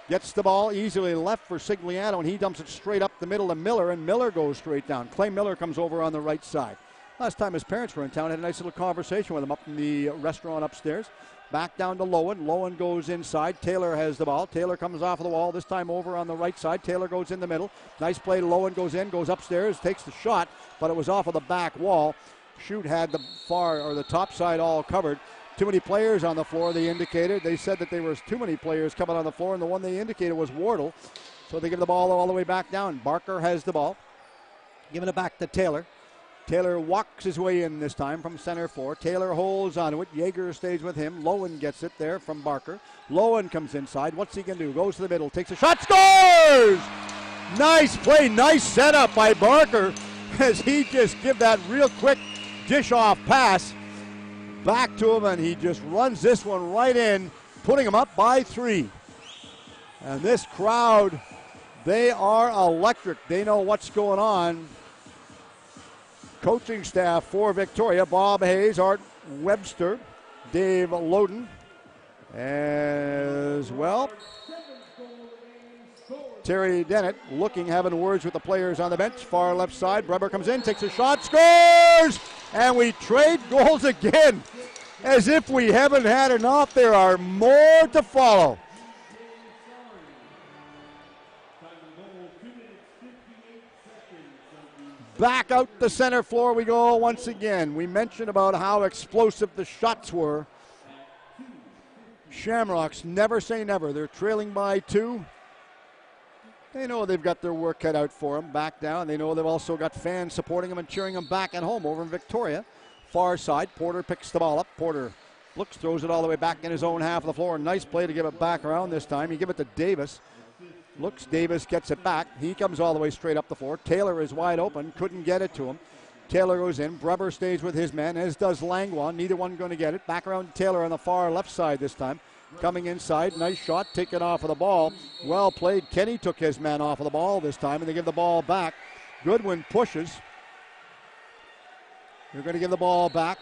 Speaker 1: Gets the ball easily left for Sigliano, and he dumps it straight up the middle to Miller, and Miller goes straight down. Clay Miller comes over on the right side. Last time his parents were in town, had a nice little conversation with him up in the restaurant upstairs. Back down to Lowen. Lowen goes inside. Taylor has the ball. Taylor comes off of the wall, this time over on the right side. Taylor goes in the middle. Nice play. Lowen goes in, goes upstairs, takes the shot, but it was off of the back wall. Shute had the far or the top side all covered. Too many players on the floor, they indicated. They said that there was too many players coming on the floor, and the one they indicated was Wardle. So they give the ball all the way back down. Barker has the ball. Giving it back to Taylor. Taylor walks his way in this time from center floor. Taylor holds onto it. Yeager stays with him. Lowen gets it there from Barker. Lowen comes inside. What's he going to do? Goes to the middle. Takes a shot. Scores! Nice play. Nice setup by Barker as he just give that real quick dish-off pass back to him, and he just runs this one right in, putting him up by 3. And this crowd, they are electric. They know what's going on. Coaching staff for Victoria: Bob Hayes, Art Webster, Dave Loden, as well Terry Dennett looking, having words with the players on the bench. Far left side, Breber comes in, takes a shot, scores! And we trade goals again. As if we haven't had enough, there are more to follow. Back out the center floor we go once again. We mentioned about how explosive the shots were. Shamrocks never say never. They're trailing by 2. They know they've got their work cut out for them. Back down. They know they've also got fans supporting them and cheering them back at home over in Victoria. Far side. Porter picks the ball up. Porter looks, throws it all the way back in his own half of the floor. Nice play to give it back around this time. You give it to Davis. Looks, Davis gets it back. He comes all the way straight up the floor. Taylor is wide open. Couldn't get it to him. Taylor goes in. Breber stays with his men, as does Langlois. Neither one going to get it. Back around to Taylor on the far left side this time. Coming inside. Nice shot. Taken off of the ball. Well played. Kenny took his man off of the ball this time, and they give the ball back. Goodwin pushes. They're going to give the ball back.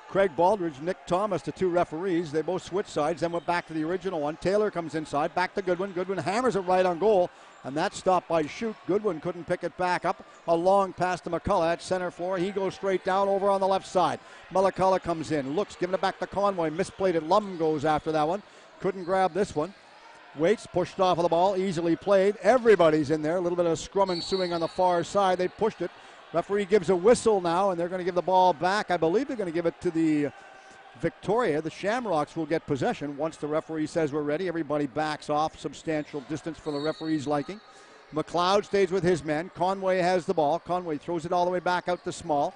Speaker 1: Craig Baldridge, Nick Thomas, the 2 referees. They both switch sides, then went back to the original one. Taylor comes inside, back to Goodwin. Goodwin hammers it right on goal, and that's stopped by Shute. Goodwin couldn't pick it back up. A long pass to McCullough at center floor. He goes straight down over on the left side. McCullough comes in, looks, giving it back to Conway. Misplayed it. Lum goes after that one. Couldn't grab this one. Waits, pushed off of the ball, easily played. Everybody's in there. A little bit of scrum ensuing on the far side. They pushed it. Referee gives a whistle now, and they're going to give the ball back. I believe they're going to give it to the Victoria. The Shamrocks will get possession once the referee says we're ready. Everybody backs off substantial distance for the referee's liking. McLeod stays with his men. Conway has the ball. Conway throws it all the way back out to Small.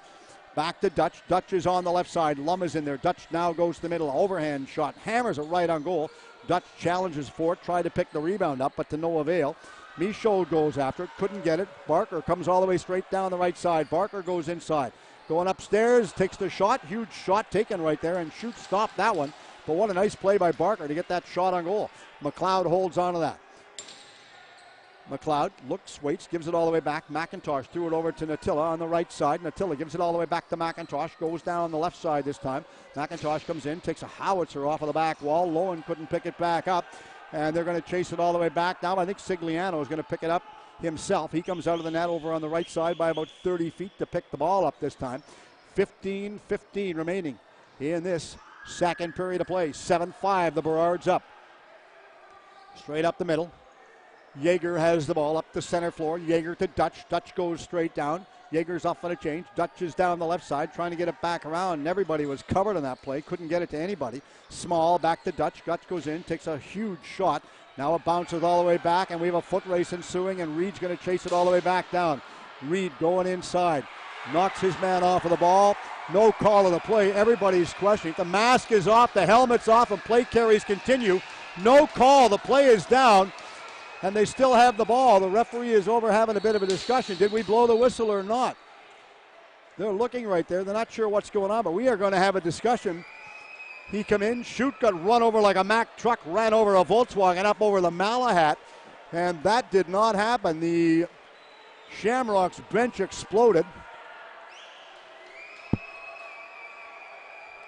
Speaker 1: Back to Dutch. Dutch is on the left side. Lum is in there. Dutch now goes to the middle. Overhand shot. Hammers it right on goal. Dutch challenges for it. Tried to pick the rebound up, but to no avail. Michaud goes after it. Couldn't get it. Barker comes all the way straight down the right side. Barker goes inside. going upstairs, takes the shot. Huge shot taken right there, and Shute stopped that one. But what a nice play by Barker to get that shot on goal. McLeod holds on to that. McLeod looks, waits, gives it all the way back. McIntosh threw it over to Natilla on the right side. Natilla gives it all the way back to McIntosh. Goes down on the left side this time. McIntosh comes in, takes a howitzer off of the back wall. Lowen couldn't pick it back up. And they're going to chase it all the way back. Now I think Sigliano is going to pick it up himself. He comes out of the net over on the right side by about 30 feet to pick the ball up this time. 15-15 remaining in this second period of play. 7-5, the Burrards up. Straight up the middle. Yeager has the ball up the center floor. Yeager to Dutch. Dutch goes straight down. Yeager's off on a change. Dutch is down the left side trying to get it back around, and everybody was covered on that play. Couldn't get it to anybody. Small back to Dutch. Dutch goes in, takes a huge shot. Now it bounces all the way back, and we have a foot race ensuing, and Reed's going to chase it all the way back down. Reed going inside. Knocks his man off of the ball. No call of the play. Everybody's questioning. The mask is off. The helmet's off, and play carries continue. No call. The play is down. And they still have the ball. The referee is over having a bit of a discussion. Did we blow the whistle or not? They're looking right there. They're not sure what's going on, but we are going to have a discussion. He come in. Shute got run over like a Mack truck, ran over a Volkswagen up over the Malahat, and that did not happen. The Shamrocks bench exploded.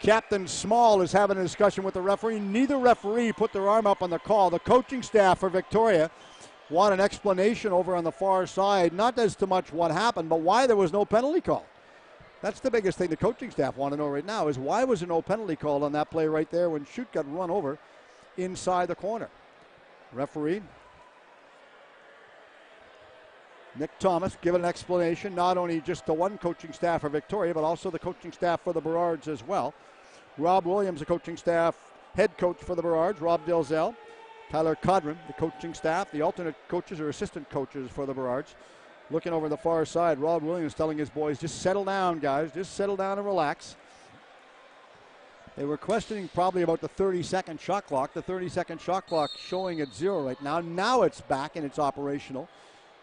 Speaker 1: Captain Small is having a discussion with the referee. Neither referee put their arm up on the call. The coaching staff for Victoria want an explanation over on the far side, not as to much what happened, but why there was no penalty call. That's the biggest thing the coaching staff want to know right now is why was there no penalty call on that play right there when Shute got run over inside the corner. Referee Nick Thomas giving an explanation, not only just to one coaching staff for Victoria, but also the coaching staff for the Burrards as well. Rob Williams, the coaching staff, head coach for the Burrards. Rob Dalzell. Tyler Codron, the coaching staff. The alternate coaches or assistant coaches for the Burrards. Looking over the far side, Rob Williams telling his boys, just settle down, guys. Just settle down and relax. They were questioning probably about the 30-second shot clock. The 30-second shot clock showing at 0 right now. Now it's back and it's operational.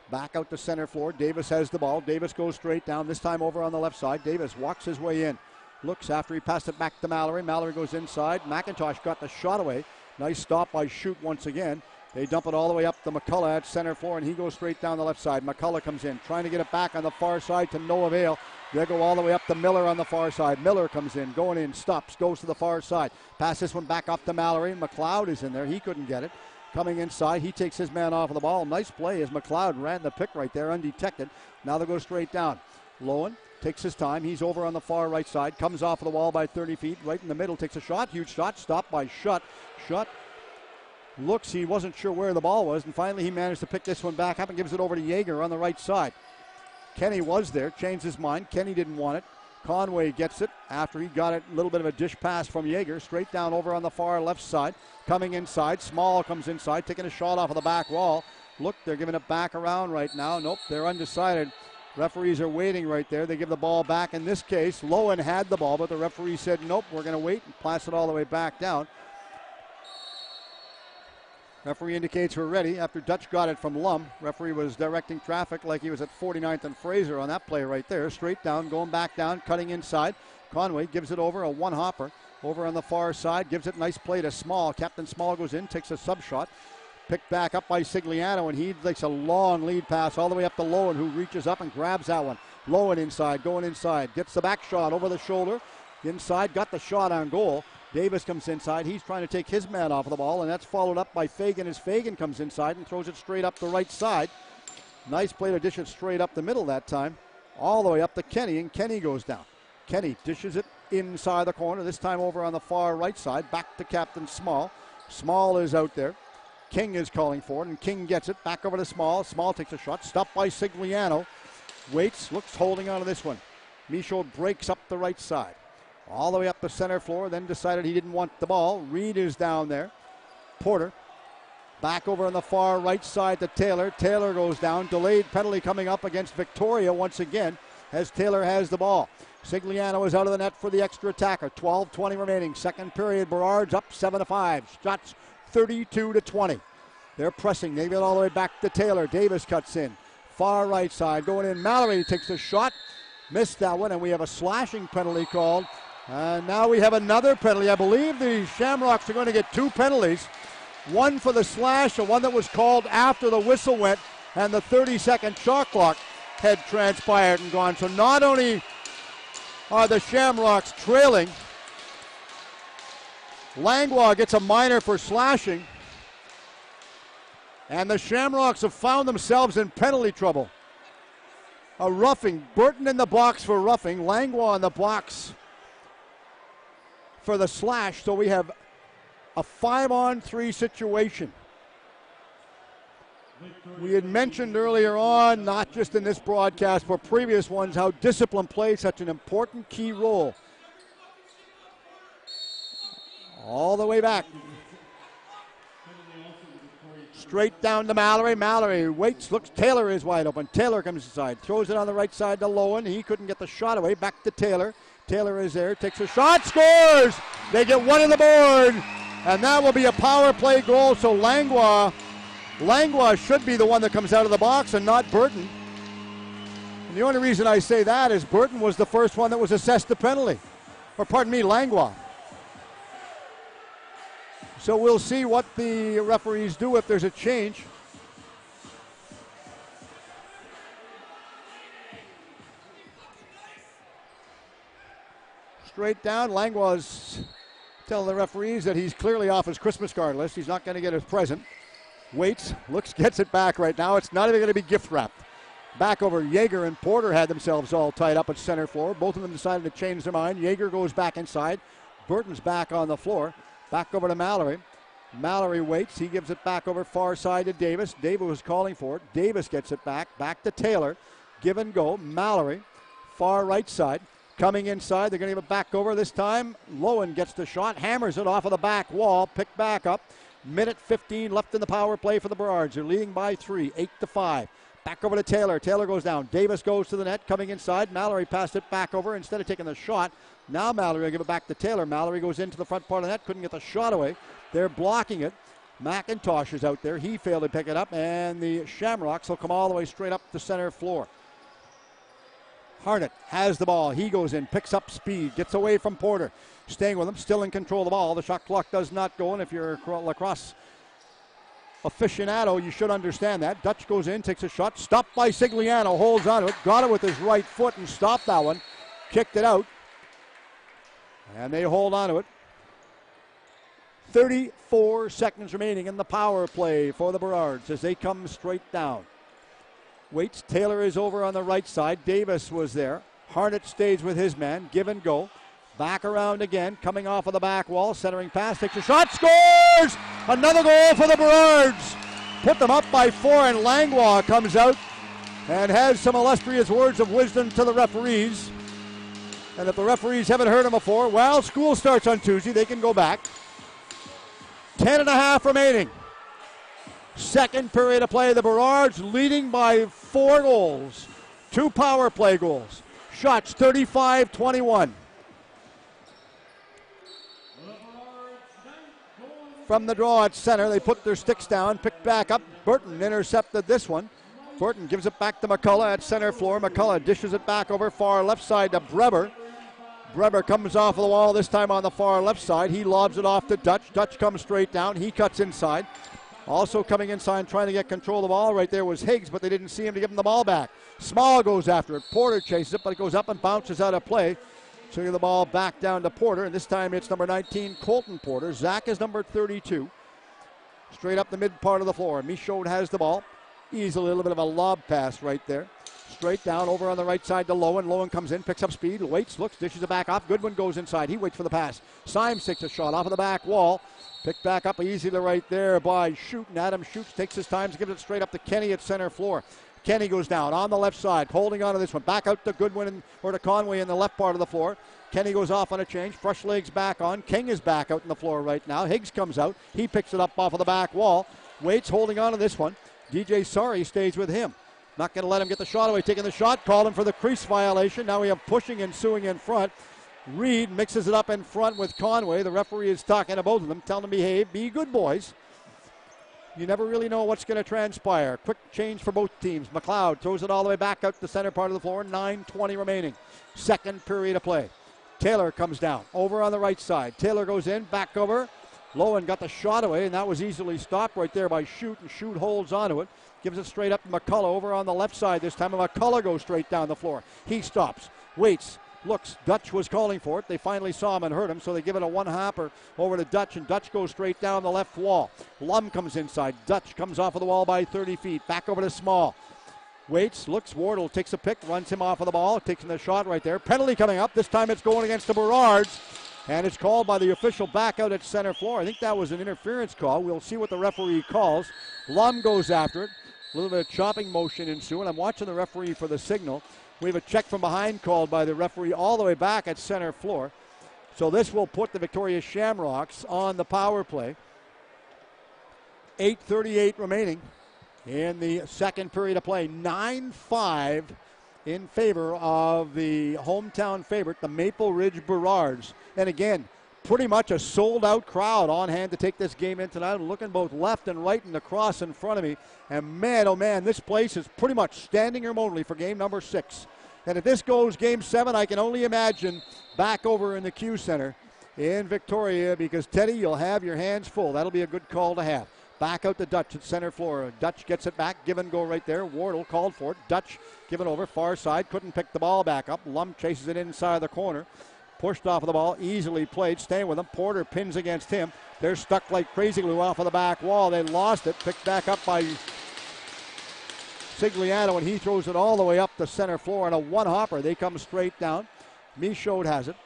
Speaker 1: Back out to center floor. Davis has the ball. Davis goes straight down, this time over on the left side. Davis walks his way in. Looks after he passed it back to Mallory. Mallory goes inside. McIntosh got the shot away. Nice stop by Shute once again. They dump it all the way up to McCullough at center floor, and he goes straight down the left side. McCullough comes in, trying to get it back on the far side to no avail. They go all the way up to Miller on the far side. Miller comes in, going in, stops, goes to the far side. Pass this one back up to Mallory. McLeod is in there. He couldn't get it. Coming inside, he takes his man off of the ball. Nice play as McLeod ran the pick right there, undetected. Now they go straight down. Lowen takes his time. He's over on the far right side. Comes off of the wall by 30 feet. Right in the middle, takes a shot. Huge shot. Stopped by Shutt. Shutt looks, he wasn't sure where the ball was, and finally he managed to pick this one back up and gives it over to Yeager on the right side. Kenny was there, changed his mind. Kenny didn't want it. Conway gets it after he got it. A little bit of a dish pass from Yeager. Straight down over on the far left side. Coming inside. Small comes inside, taking a shot off of the back wall. Look, they're giving it back around right now. Nope, they're undecided. Referees are waiting right there. They give the ball back. In this case, Lowen had the ball, but the referee said, nope, we're going to wait and pass it all the way back down. Referee indicates we're ready after Dutch got it from Lum. Referee was directing traffic like he was at 49th and Fraser on that play right there. Straight down, going back down, cutting inside. Conway gives it over, a one-hopper. Over on the far side, gives it nice play to Small. Captain Small goes in, takes a sub shot. Picked back up by Sigliano, and he takes a long lead pass all the way up to Lowen, who reaches up and grabs that one. Lowen inside, going inside. Gets the back shot over the shoulder. Inside, got the shot on goal. Davis comes inside. He's trying to take his man off of the ball, and that's followed up by Fagan as Fagan comes inside and throws it straight up the right side. Nice play to dish it straight up the middle that time. All the way up to Kenny, and Kenny goes down. Kenny dishes it inside the corner, this time over on the far right side. Back to Captain Small. Small is out there. King is calling for it, and King gets it. Back over to Small. Small takes a shot. Stopped by Sigliano. Waits, looks holding on to this one. Michaud breaks up the right side. All the way up the center floor, then decided he didn't want the ball. Reed is down there. Porter back over on the far right side to Taylor. Taylor goes down. Delayed penalty coming up against Victoria once again as Taylor has the ball. Sigliano is out of the net for the extra attacker. 12:20 remaining. Second period. Burrards up 7-5. Shots 32-20. They're pressing. They get all the way back to Taylor. Davis cuts in. Far right side going in. Mallory takes a shot. Missed that one, and we have a slashing penalty called. Now we have another penalty. I believe the Shamrocks are going to get 2 penalties. One for the slash, and one that was called after the whistle went and the 30-second shot clock had transpired and gone. So not only are the Shamrocks trailing, Langlois gets a minor for slashing, and the Shamrocks have found themselves in penalty trouble. A roughing, Burton in the box for roughing, Langlois in the box for the slash, so we have a 5-on-3 situation. We had mentioned earlier on, not just in this broadcast, but previous ones, how discipline plays such an important key role. All the way back. Straight down to Mallory. Mallory waits, looks, Taylor is wide open. Taylor comes inside, throws it on the right side to Lowen. He couldn't get the shot away. Back to Taylor. Taylor is there, takes a shot, scores! They get one on the board, and that will be a power play goal. So Langlois should be the one that comes out of the box and not Burton. And the only reason I say that is Burton was the first one that was assessed the penalty. Or pardon me, Langlois. So we'll see what the referees do if there's a change. Straight down, Langlois telling the referees that he's clearly off his Christmas card list. He's not going to get his present. Waits, looks, gets it back right now. It's not even going to be gift wrapped. Back over, Yeager and Porter had themselves all tied up at center floor. Both of them decided to change their mind. Yeager goes back inside. Burton's back on the floor. Back over to Mallory. Mallory waits. He gives it back over far side to Davis. Davis was calling for it. Davis gets it back. Back to Taylor. Give and go. Mallory, far right side. Coming inside. They're going to give it back over this time. Lowen gets the shot. Hammers it off of the back wall. Picked back up. Minute 15 left in the power play for the Burrards. They're leading by 3, 8-5. Back over to Taylor. Taylor goes down. Davis goes to the net. Coming inside. Mallory passed it back over instead of taking the shot. Now Mallory will give it back to Taylor. Mallory goes into the front part of the net. Couldn't get the shot away. They're blocking it. McIntosh is out there. He failed to pick it up. And the Shamrocks will come all the way straight up the center floor. Harnett has the ball. He goes in, picks up speed, gets away from Porter. Staying with him, still in control of the ball. The shot clock does not go, and if you're a lacrosse aficionado, you should understand that. Dutch goes in, takes a shot, stopped by Sigliano, holds on to it, got it with his right foot and stopped that one. Kicked it out, and they hold on to it. 34 seconds remaining in the power play for the Burrards as they come straight down. Waits, Taylor is over on the right side. Davis was there. Harnett stays with his man. Give and go. Back around again. Coming off of the back wall. Centering pass. Takes a shot. Scores! Another goal for the Burrards. Put them up by 4, and Langlois comes out and has some illustrious words of wisdom to the referees. And if the referees haven't heard him before, well, school starts on Tuesday. They can go back. 10.5 remaining. Second period of play. The Burrards leading by 4 goals. 2 power play goals. Shots 35-21. From the draw at center, they put their sticks down, picked back up. Burton intercepted this one. Burton gives it back to McCullough at center floor. McCullough dishes it back over far left side to Breber. Breber comes off of the wall, this time on the far left side. He lobs it off to Dutch. Dutch comes straight down. He cuts inside. Also coming inside trying to get control of the ball right there was Higgs, but they didn't see him to give him the ball back. Small goes after it. Porter chases it, but it goes up and bounces out of play. So you get the ball back down to Porter, and this time it's number 19, Colton Porter. Zach is number 32. Straight up the mid part of the floor. Michaud has the ball. Easily a little bit of a lob pass right there. Straight down over on the right side to Lowen. Lowen comes in, picks up speed, waits, looks, dishes it back off. Goodwin goes inside. He waits for the pass. Symes takes a shot off of the back wall. Picked back up easily right there by Shooten. Adam Shoots, takes his time to give it straight up to Kenny at center floor. Kenny goes down on the left side, holding on to this one. Back out to Goodwin or to Conway in the left part of the floor. Kenny goes off on a change. Fresh legs back on. King is back out in the floor right now. Higgs comes out. He picks it up off of the back wall. Waits, holding on to this one. DJ Sari stays with him. Not going to let him get the shot away. Taking the shot, calling for the crease violation. Now we have pushing ensuing in front. Reed mixes it up in front with Conway. The referee is talking to both of them, telling them behave, be good boys. You never really know what's going to transpire. Quick change for both teams. McLeod throws it all the way back out to the center part of the floor. 9:20 remaining. Second period of play. Taylor comes down. Over on the right side. Taylor goes in. Back over. Lowen got the shot away, and that was easily stopped right there by Shute. And Shute holds onto it. Gives it straight up to McCullough over on the left side this time. And McCullough goes straight down the floor. He stops. Waits. Looks. Dutch was calling for it. They finally saw him and heard him, so they give it a one-hopper over to Dutch, and Dutch goes straight down the left wall. Lum comes inside. Dutch comes off of the wall by 30 feet. Back over to Small. Waits, looks. Wardle takes a pick, runs him off of the ball, takes the shot right there. Penalty coming up. This time it's going against the Burrards, and it's called by the official back out at center floor. I think that was an interference call. We'll see what the referee calls. Lum goes after it. A little bit of chopping motion ensuing. I'm watching the referee for the signal. We have a check from behind called by the referee all the way back at center floor. So this will put the Victoria Shamrocks on the power play. 8:38 remaining in the second period of play. 9-5 in favor of the hometown favorite, the Maple Ridge Burrards. And again, pretty much a sold-out crowd on hand to take this game in tonight. I'm looking both left and right and across in front of me. And man, oh man, this place is pretty much standing room only for game number 6. And if this goes game 7, I can only imagine back over in the Q Center in Victoria, because Teddy, you'll have your hands full. That'll be a good call to have. Back out to Dutch at center floor. Dutch gets it back. Give and go right there. Wardle called for it. Dutch given over. Far side. Couldn't pick the ball back up. Lum chases it inside the corner. Pushed off of the ball. Easily played. Staying with him. Porter pins against him. They're stuck like crazy glue off of the back wall. They lost it. Picked back up by Sigliano, and he throws it all the way up the center floor on a one-hopper. They come straight down. Michaud has it.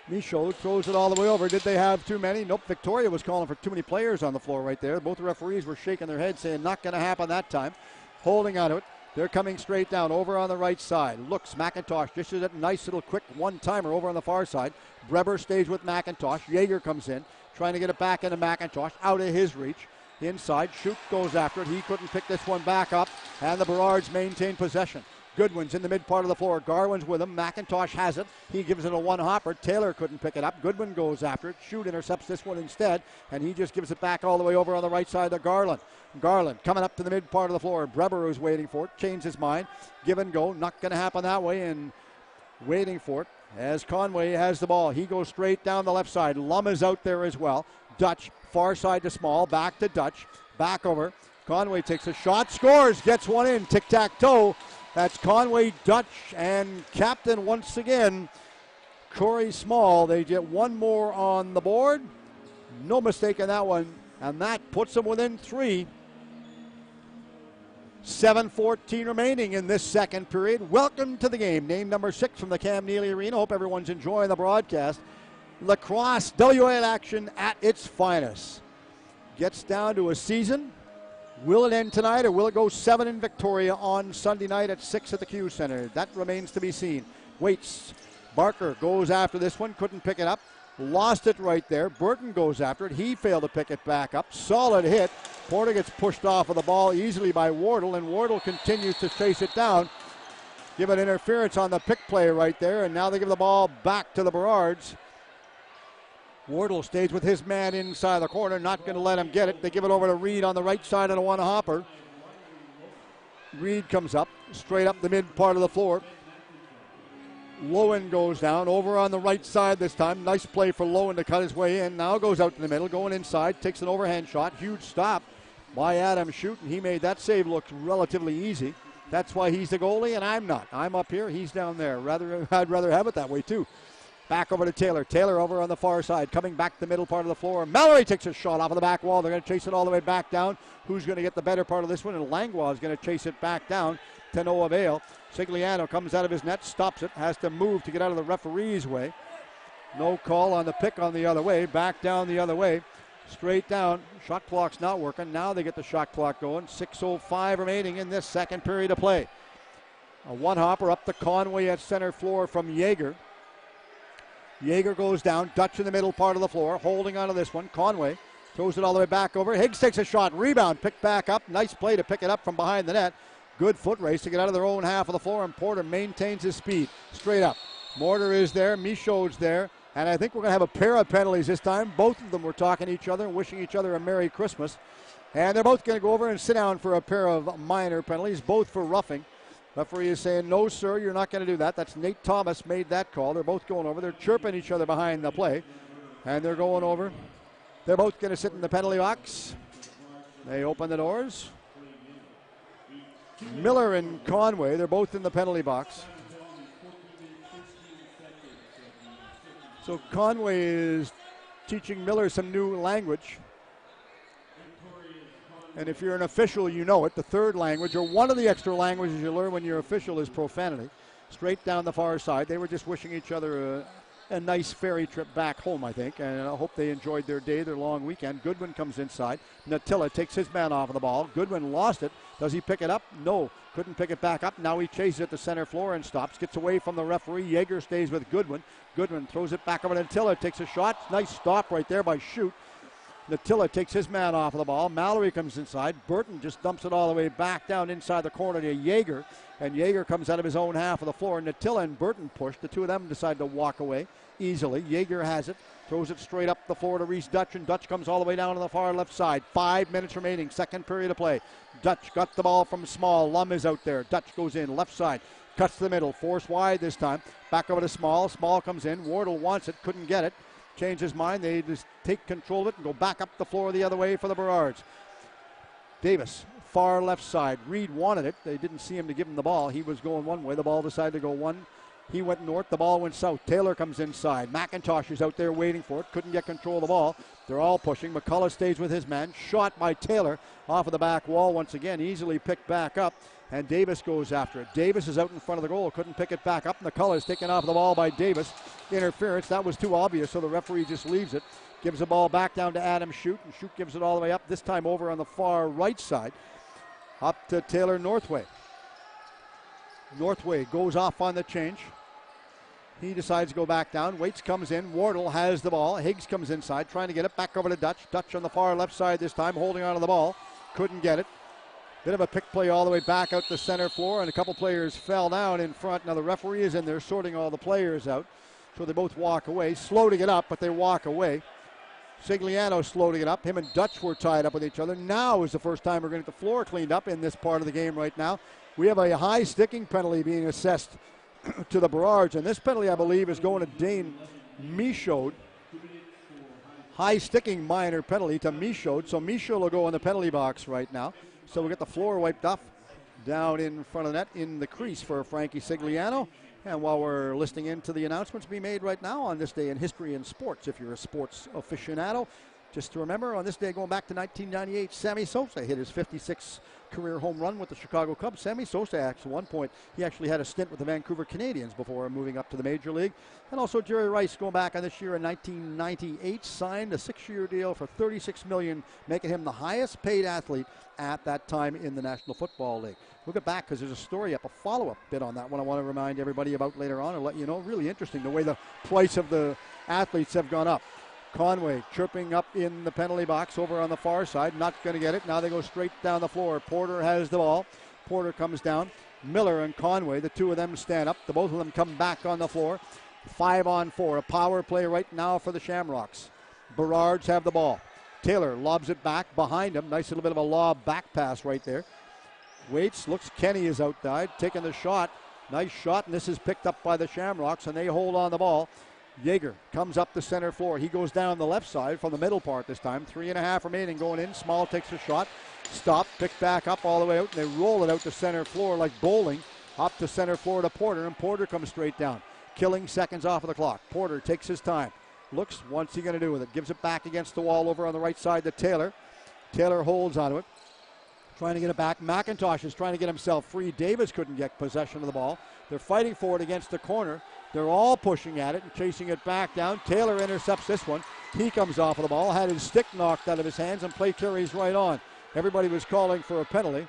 Speaker 1: Michaud throws it all the way over. Did they have too many? Nope. Victoria was calling for too many players on the floor right there. Both the referees were shaking their heads saying not going to happen that time. Holding on to it. They're coming straight down over on the right side. Looks. McIntosh dishes it. Nice little quick one-timer over on the far side. Breber stays with McIntosh. Jaeger comes in, trying to get it back into McIntosh. Out of his reach. Inside. Shute goes after it. He couldn't pick this one back up. And the Burrards maintain possession. Goodwin's in the mid part of the floor. Garwin's with him. McIntosh has it. He gives it a one-hopper. Taylor couldn't pick it up. Goodwin goes after it. Shute intercepts this one instead, and he just gives it back all the way over on the right side to Garland. Garland coming up to the mid part of the floor. Breber, who's waiting for it, changed his mind. Give and go. Not going to happen that way, and waiting for it as Conway has the ball. He goes straight down the left side. Lum is out there as well. Dutch, far side to Small. Back to Dutch. Back over. Conway takes a shot. Scores. Gets one in. Tic-tac-toe. That's Conway, Dutch, and captain once again, Corey Small. They get one more on the board. No mistake in that one. And that puts them within 3. 7:14 remaining in this second period. Welcome to the game. Name number 6 from the Cam Neely Arena. Hope everyone's enjoying the broadcast. Lacrosse WLA action at its finest. Gets down to a season. Will it end tonight, or will it go 7 in Victoria on Sunday night at 6 at the Q Center? That remains to be seen. Waits. Barker goes after this one. Couldn't pick it up. Lost it right there. Burton goes after it. He failed to pick it back up. Solid hit. Porter gets pushed off of the ball easily by Wardle, and Wardle continues to chase it down. Give an interference on the pick play right there, and now they give the ball back to the Burrards. Wardle stays with his man inside the corner, not going to let him get it. They give it over to Reed on the right side on a one-hopper. Reed comes up, straight up the mid part of the floor. Lowen goes down, over on the right side this time. Nice play for Lowen to cut his way in. Now goes out to the middle, going inside, takes an overhand shot. Huge stop by Adam Shute, and he made that save look relatively easy. That's why he's the goalie, and I'm not. I'm up here, he's down there. I'd rather have it that way, too. Back over to Taylor. Taylor over on the far side, coming back the middle part of the floor. Mallory takes a shot off of the back wall. They're going to chase it all the way back down. Who's going to get the better part of this one? And Langlois is going to chase it back down to no avail. Sigliano comes out of his net, stops it, has to move to get out of the referee's way. No call on the pick on the other way. Back down the other way. Straight down. Shot clock's not working. Now they get the shot clock going. 6:05 remaining in this second period of play. A one-hopper up to Conway at center floor from Jaeger. Jaeger goes down. Dutch in the middle part of the floor, holding on to this one. Conway throws it all the way back over. Higgs takes a shot. Rebound. Picked back up. Nice play to pick it up from behind the net. Good foot race to get out of their own half of the floor, and Porter maintains his speed. Straight up. Mortar is there. Michaud's there. And I think we're going to have a pair of penalties this time. Both of them were talking to each other and wishing each other a Merry Christmas. And they're both going to go over and sit down for a pair of minor penalties, both for roughing. Referee is saying, no, sir, you're not going to do that. That's Nate Thomas made that call. They're both going over. They're chirping each other behind the play. And they're going over. They're both going to sit in the penalty box. They open the doors. Miller and Conway, they're both in the penalty box. So Conway is teaching Miller some new language. And if you're an official, you know it. The third language, or one of the extra languages you learn when you're official, is profanity. Straight down the far side. They were just wishing each other a nice ferry trip back home, I think. And I hope they enjoyed their day, their long weekend. Goodwin comes inside. Natilla takes his man off of the ball. Goodwin lost it. Does he pick it up? No. Couldn't pick it back up. Now he chases it to center floor and stops. Gets away from the referee. Yeager stays with Goodwin. Goodwin throws it back over to Natilla. Takes a shot. Nice stop right there by Shute. Natilla takes his man off of the ball. Mallory comes inside. Burton just dumps it all the way back down inside the corner to Yeager. And Yeager comes out of his own half of the floor. Natilla and Burton push. The two of them decide to walk away easily. Yeager has it. Throws it straight up the floor to Reese Dutch. And Dutch comes all the way down to the far left side. 5 minutes remaining. Second period of play. Dutch got the ball from Small. Lum is out there. Dutch goes in. Left side. Cuts the middle. Force wide this time. Back over to Small. Small comes in. Wardle wants it. Couldn't get it. Change his mind. They just take control of it and go back up the floor the other way for the Berards. Davis, far left side. Reed wanted it. They didn't see him to give him the ball. He was going one way. The ball decided to go one. He went north. The ball went south. Taylor comes inside. McIntosh is out there waiting for it. Couldn't get control of the ball. They're all pushing. McCullough stays with his man. Shot by Taylor off of the back wall once again. Easily picked back up. And Davis goes after it. Davis is out in front of the goal. Couldn't pick it back up. McCullough is taken off the ball by Davis. Interference. That was too obvious, so the referee just leaves it. Gives the ball back down to Adam Shute. And Shute gives it all the way up. This time over on the far right side. Up to Taylor Northway. Northway goes off on the change. He decides to go back down. Waits comes in. Wardle has the ball. Higgs comes inside, trying to get it back over to Dutch. Dutch on the far left side this time, holding on to the ball. Couldn't get it. Bit of a pick play all the way back out the center floor, and a couple players fell down in front. Now the referee is in there sorting all the players out, so they both walk away. Slow to get up, but they walk away. Sigliano slow to get up. Him and Dutch were tied up with each other. Now is the first time we're going to get the floor cleaned up in this part of the game right now. We have a high sticking penalty being assessed to the Berards, and this penalty, I believe, is going to Dane Michaud. High sticking minor penalty to Michaud, so Michaud will go in the penalty box right now. So we'll get the floor wiped off down in front of the net in the crease for Frankie Sigliano. And while we're listening in to the announcements being made right now on this day in history and sports, if you're a sports aficionado, just to remember, on this day going back to 1998, Sammy Sosa hit his 56th career home run with the Chicago Cubs. Sammy Sosa, at one point, he actually had a stint with the Vancouver Canadians before moving up to the Major League. And also Jerry Rice, going back on this year in 1998, signed a 6-year deal for $36 million, making him the highest paid athlete at that time in the National Football League. We'll get back because there's a story up, a follow-up bit on that one I want to remind everybody about later on and let you know. Really interesting the way the price of the athletes have gone up. Conway chirping up in the penalty box over on the far side. Not going to get it. Now they go straight down the floor. Porter has the ball. Porter comes down. Miller and Conway, the two of them stand up. The both of them come back on the floor. 5-on-4. A power play right now for the Shamrocks. Berards have the ball. Taylor lobs it back behind him. Nice little bit of a lob back pass right there. Waits, looks Kenny is outside, taking the shot. Nice shot, and this is picked up by the Shamrocks, and they hold on the ball. Yeager comes up the center floor. He goes down the left side from the middle part this time. 3.5 remaining going in. Small takes a shot. Stop, picked back up all the way out, and they roll it out to center floor like bowling. Up to center floor to Porter, and Porter comes straight down. Killing seconds off of the clock. Porter takes his time. Looks, what's he going to do with it? Gives it back against the wall over on the right side to Taylor. Taylor holds onto it. Trying to get it back. McIntosh is trying to get himself free. Davis couldn't get possession of the ball. They're fighting for it against the corner. They're all pushing at it and chasing it back down. Taylor intercepts this one. He comes off of the ball, had his stick knocked out of his hands, and play carries right on. Everybody was calling for a penalty.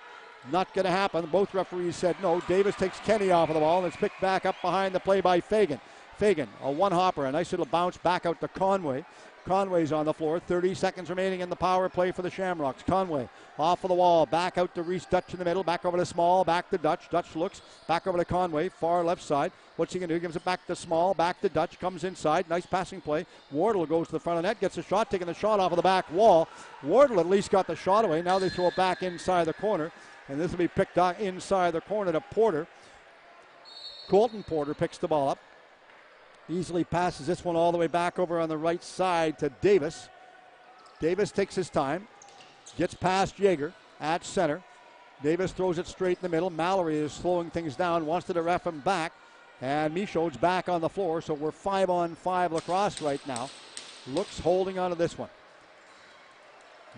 Speaker 1: Not going to happen. Both referees said no. Davis takes Kenny off of the ball, and it's picked back up behind the play by Fagan. Fagan, a one-hopper, a nice little bounce back out to Conway. Conway's on the floor. 30 seconds remaining in the power play for the Shamrocks. Conway off of the wall. Back out to Reese Dutch in the middle. Back over to Small. Back to Dutch. Dutch looks. Back over to Conway. Far left side. What's he going to do? Gives it back to Small. Back to Dutch. Comes inside. Nice passing play. Wardle goes to the front of the net. Gets a shot. Taking the shot off of the back wall. Wardle at least got the shot away. Now they throw it back inside the corner. And this will be picked out inside the corner to Porter. Colton Porter picks the ball up. Easily passes this one all the way back over on the right side to Davis. Davis takes his time. Gets past Yeager at center. Davis throws it straight in the middle. Mallory is slowing things down. Wants to ref him back. And Michaud's back on the floor. So we're 5-on-5 lacrosse right now. Looks holding on to this one.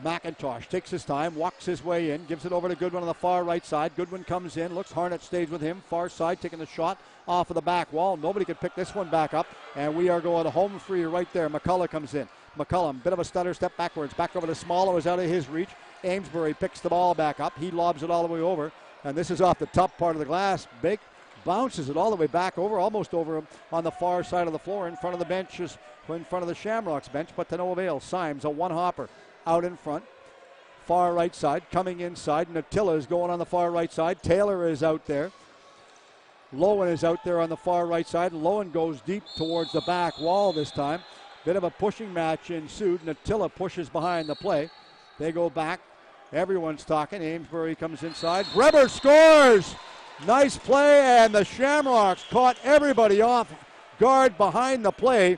Speaker 1: McIntosh takes his time, walks his way in, gives it over to Goodwin on the far right side. Goodwin comes in, looks. Harnett stays with him. Far side, taking the shot off of the back wall. Nobody could pick this one back up, and we are going home free right there. McCullough comes in. McCullum, bit of a stutter, step backwards. Back over to Small, who is out of his reach. Amesbury picks the ball back up. He lobs it all the way over, and this is off the top part of the glass. Bake bounces it all the way back over, almost over him on the far side of the floor in front of the benches, in front of the Shamrocks bench, but to no avail. Symes, a one-hopper out in front. Far right side, coming inside. Natilla is going on the far right side. Taylor is out there. Lowen is out there on the far right side. Lowen goes deep towards the back wall this time. Bit of a pushing match ensued. Natilla pushes behind the play. They go back. Everyone's talking. Amesbury comes inside. Breber scores! Nice play, and the Shamrocks caught everybody off guard behind the play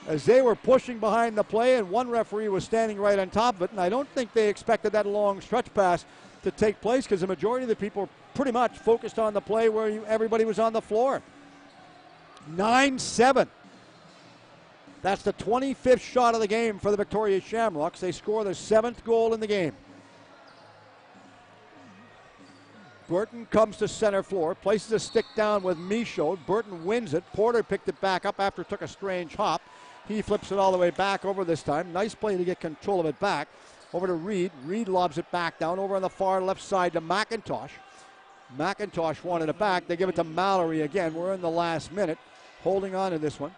Speaker 1: as they were pushing behind the play, and one referee was standing right on top of it, and I don't think they expected that long stretch pass to take place because the majority of the people were pretty much focused on the play where everybody was on the floor. 9-7. That's the 25th shot of the game for the Victoria Shamrocks. They score their 7th goal in the game. Burton comes to center floor, places a stick down with Michaud. Burton wins it. Porter picked it back up after it took a strange hop. He flips it all the way back over this time. Nice play to get control of it back. Over to Reed. Reed lobs it back down over on the far left side to McIntosh. McIntosh wanted it back. They give it to Mallory again. We're in the last minute. Holding on to this one.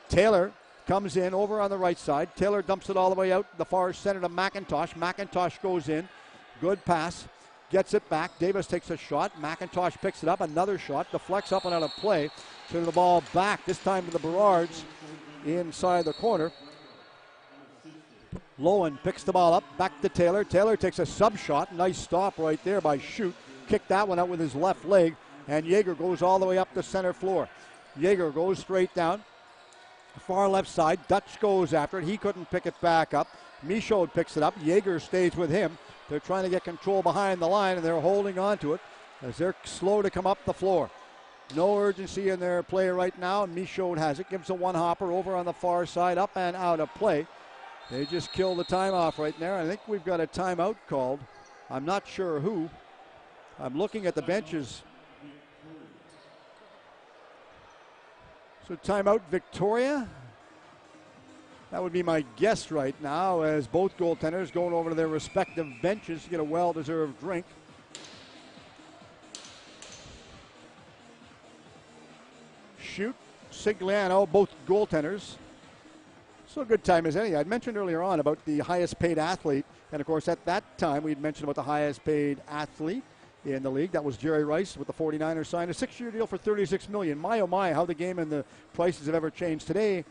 Speaker 1: Taylor comes in over on the right side. Taylor dumps it all the way out the far center to McIntosh. McIntosh goes in. Good pass. Gets it back. Davis takes a shot. McIntosh picks it up. Another shot. Deflects up and out of play. Send the ball back. This time to the Berards inside the corner. Lowen picks the ball up. Back to Taylor. Taylor takes a sub shot. Nice stop right there by Schutt. Kicked that one out with his left leg. And Yeager goes all the way up the center floor. Yeager goes straight down. Far left side. Dutch goes after it. He couldn't pick it back up. Michaud picks it up. Yeager stays with him. They're trying to get control behind the line, and they're holding on to it as they're slow to come up the floor. No urgency in their play right now. Michaud has it. Gives a one-hopper over on the far side, up and out of play. They just kill the timeoff right there. I think we've got a timeout called. I'm not sure who. I'm looking at the benches. So timeout Victoria. That would be my guess right now as both goaltenders going over to their respective benches to get a well-deserved drink. Schutt, Sigliano, both goaltenders. So a good time as any. I'd mentioned earlier on about the highest paid athlete, and of course at that time we'd mentioned about the highest paid athlete in the league. That was Jerry Rice with the 49ers signed a 6-year deal for $36 million. My oh my, how the game and the prices have ever changed today.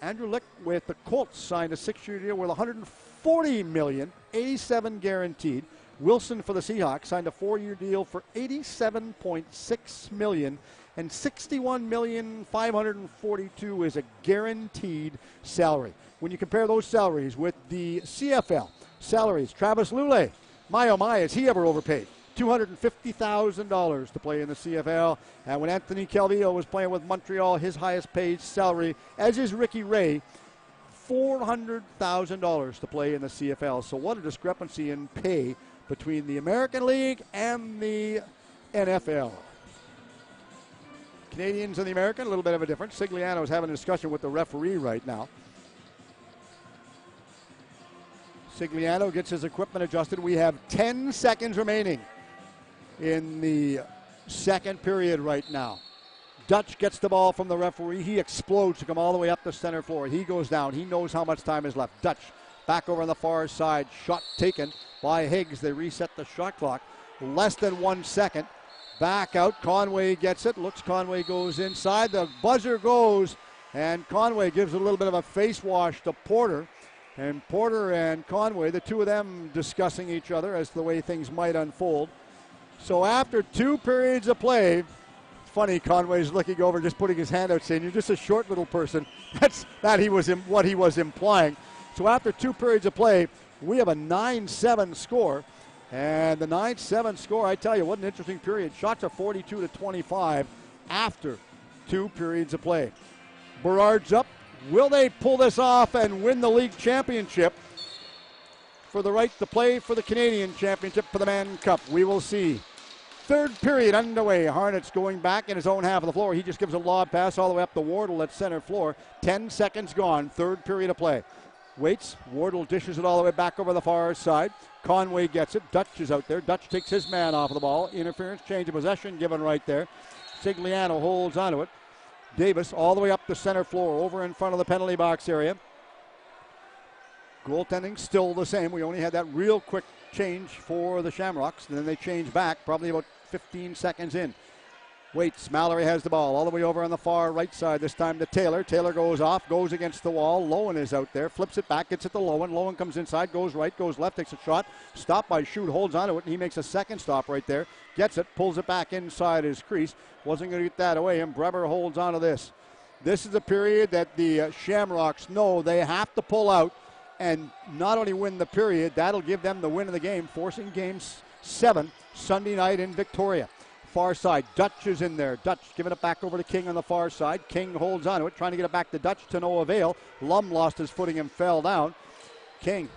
Speaker 1: Andrew Lick with the Colts signed a 6-year deal worth $140 million, 87 guaranteed. Wilson for the Seahawks signed a 4-year deal for $87.6 million, and $61,542,000 is a guaranteed salary. When you compare those salaries with the CFL salaries, Travis Lulay, my oh my, is he ever overpaid? $250,000 to play in the CFL. And when Anthony Calvillo was playing with Montreal, his highest paid salary, as is Ricky Ray, $400,000 to play in the CFL. So what a discrepancy in pay between the American League and the NFL. Canadians and the American, a little bit of a difference. Sigliano is having a discussion with the referee right now. Sigliano gets his equipment adjusted. We have 10 seconds remaining in the second period right now. Dutch gets the ball from the referee. He explodes to come all the way up the center floor. He goes down. He knows how much time is left. Dutch back over on the far side. Shot taken by Higgs. They reset the shot clock. Less than 1 second. Back out. Conway gets it. Looks Conway goes inside. The buzzer goes, and Conway gives a little bit of a face wash to Porter. And Porter and Conway, the two of them discussing each other as to the way things might unfold. So after 2 periods of play, funny, Conway's looking over, just putting his hand out, saying, "You're just a short little person." That's what he was implying. So after 2 periods of play, we have a 9-7 score. And the 9-7 score, I tell you, what an interesting period. Shots are 42-25 after 2 periods of play. Burrard's up. Will they pull this off and win the league championship for the right to play for the Canadian Championship for the Mann Cup? We will see. 3rd period underway. Harnet's going back in his own half of the floor. He just gives a lob pass all the way up to Wardle at center floor. 10 seconds gone. 3rd period of play. Waits. Wardle dishes it all the way back over the far side. Conway gets it. Dutch is out there. Dutch takes his man off of the ball. Interference, change of possession given right there. Sigliano holds onto it. Davis all the way up the center floor over in front of the penalty box area. Goaltending still the same. We only had that real quick change for the Shamrocks, and then they change back probably about 15 seconds in. Waits. Mallory has the ball all the way over on the far right side, this time to Taylor. Taylor goes off, goes against the wall. Lowen is out there, flips it back, gets it to Lowen. Lowen comes inside, goes right, goes left, takes a shot. Stopped by Schutt, holds onto it, and he makes a second stop right there. Gets it, pulls it back inside his crease. Wasn't going to get that away, and Breber holds onto this. This is a period that the Shamrocks know they have to pull out and not only win the period, that'll give them the win of the game, forcing Game 7 Sunday night in Victoria. Far side, Dutch is in there. Dutch giving it back over to King on the far side. King holds on to it, trying to get it back to Dutch to no avail. Lum lost his footing and fell down. King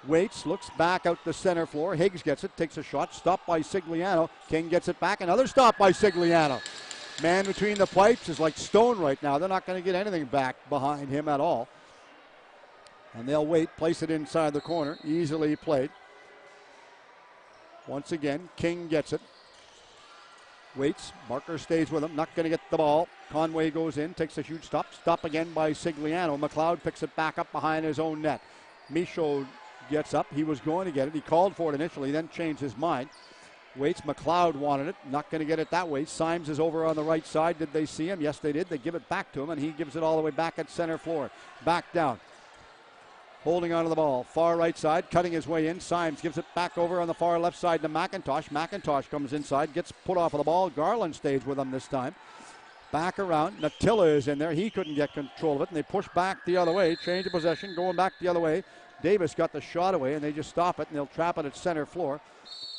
Speaker 1: waits, looks back out the center floor. Higgs gets it, takes a shot, stopped by Sigliano. King gets it back, another stop by Sigliano. Man between the pipes is like stone right now. They're not going to get anything back behind him at all. And they'll wait, place it inside the corner. Easily played. Once again, King gets it. Waits. Barker stays with him. Not going to get the ball. Conway goes in. Takes a huge stop. Stop again by Sigliano. McLeod picks it back up behind his own net. Michaud gets up. He was going to get it. He called for it initially, then changed his mind. Waits. McLeod wanted it. Not going to get it that way. Symes is over on the right side. Did they see him? Yes, they did. They give it back to him, and he gives it all the way back at center floor. Back down. Holding onto the ball. Far right side, cutting his way in. Symes gives it back over on the far left side to McIntosh. McIntosh comes inside, gets put off of the ball. Garland stays with him this time. Back around. Natilla is in there. He couldn't get control of it, and they push back the other way. Change of possession, going back the other way. Davis got the shot away, and they just stop it, and they'll trap it at center floor.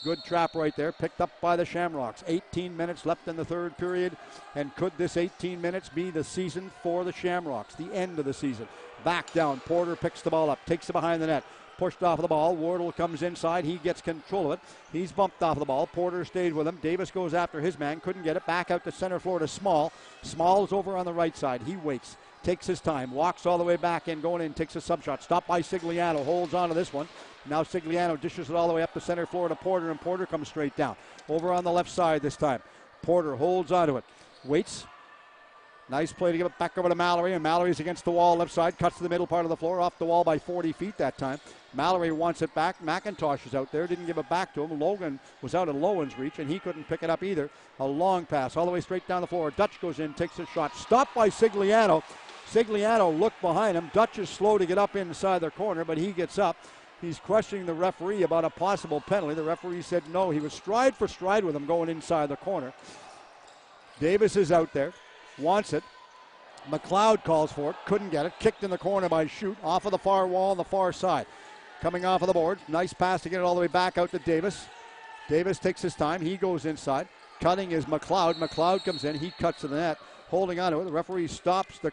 Speaker 1: Good trap right there, picked up by the Shamrocks. 18 minutes left in the 3rd period, and could this 18 minutes be the season for the Shamrocks, the end of the season? Back down, Porter picks the ball up, takes it behind the net, pushed off of the ball. Wardle comes inside, he gets control of it. He's bumped off of the ball, Porter stayed with him. Davis goes after his man, couldn't get it, back out to center floor to Small. Small is over on the right side, he waits, takes his time, walks all the way back in, going in, takes a sub shot, stopped by Sigliano, holds on to this one. Now Sigliano dishes it all the way up the center floor to Porter, and Porter comes straight down. Over on the left side this time. Porter holds onto it. Waits. Nice play to give it back over to Mallory, and Mallory's against the wall left side. Cuts to the middle part of the floor, off the wall by 40 feet that time. Mallory wants it back. McIntosh is out there, didn't give it back to him. Logan was out of Lowen's reach, and he couldn't pick it up either. A long pass all the way straight down the floor. Dutch goes in, takes a shot. Stopped by Sigliano. Sigliano looked behind him. Dutch is slow to get up inside the corner, but he gets up. He's questioning the referee about a possible penalty. The referee said no. He was stride for stride with him going inside the corner. Davis is out there, wants it. McLeod calls for it, couldn't get it. Kicked in the corner by Schutt, off of the far wall on the far side. Coming off of the board. Nice pass to get it all the way back out to Davis. Davis takes his time. He goes inside. Cutting is McLeod. McLeod comes in. He cuts to the net. Holding on to it. The referee stops the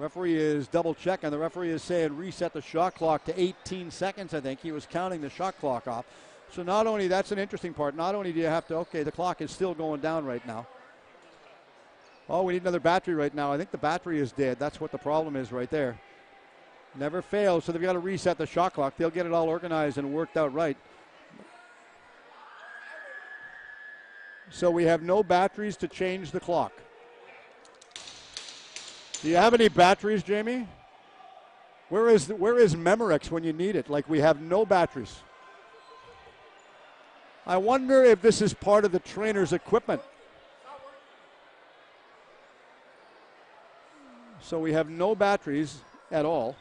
Speaker 1: referee is double checking. The referee is saying reset the shot clock to 18 seconds, I think. He was counting the shot clock off. So not only, that's an interesting part, not only do you have to, okay, the clock is still going down right now. Oh, we need another battery right now. I think the battery is dead. That's what the problem is right there. Never fails, so they've got to reset the shot clock. They'll get it all organized and worked out right. So we have no batteries to change the clock. Do you have any batteries, Jamie? Where is Memorex when you need it? Like, we have no batteries. I wonder if this is part of the trainer's equipment. So we have no batteries at all.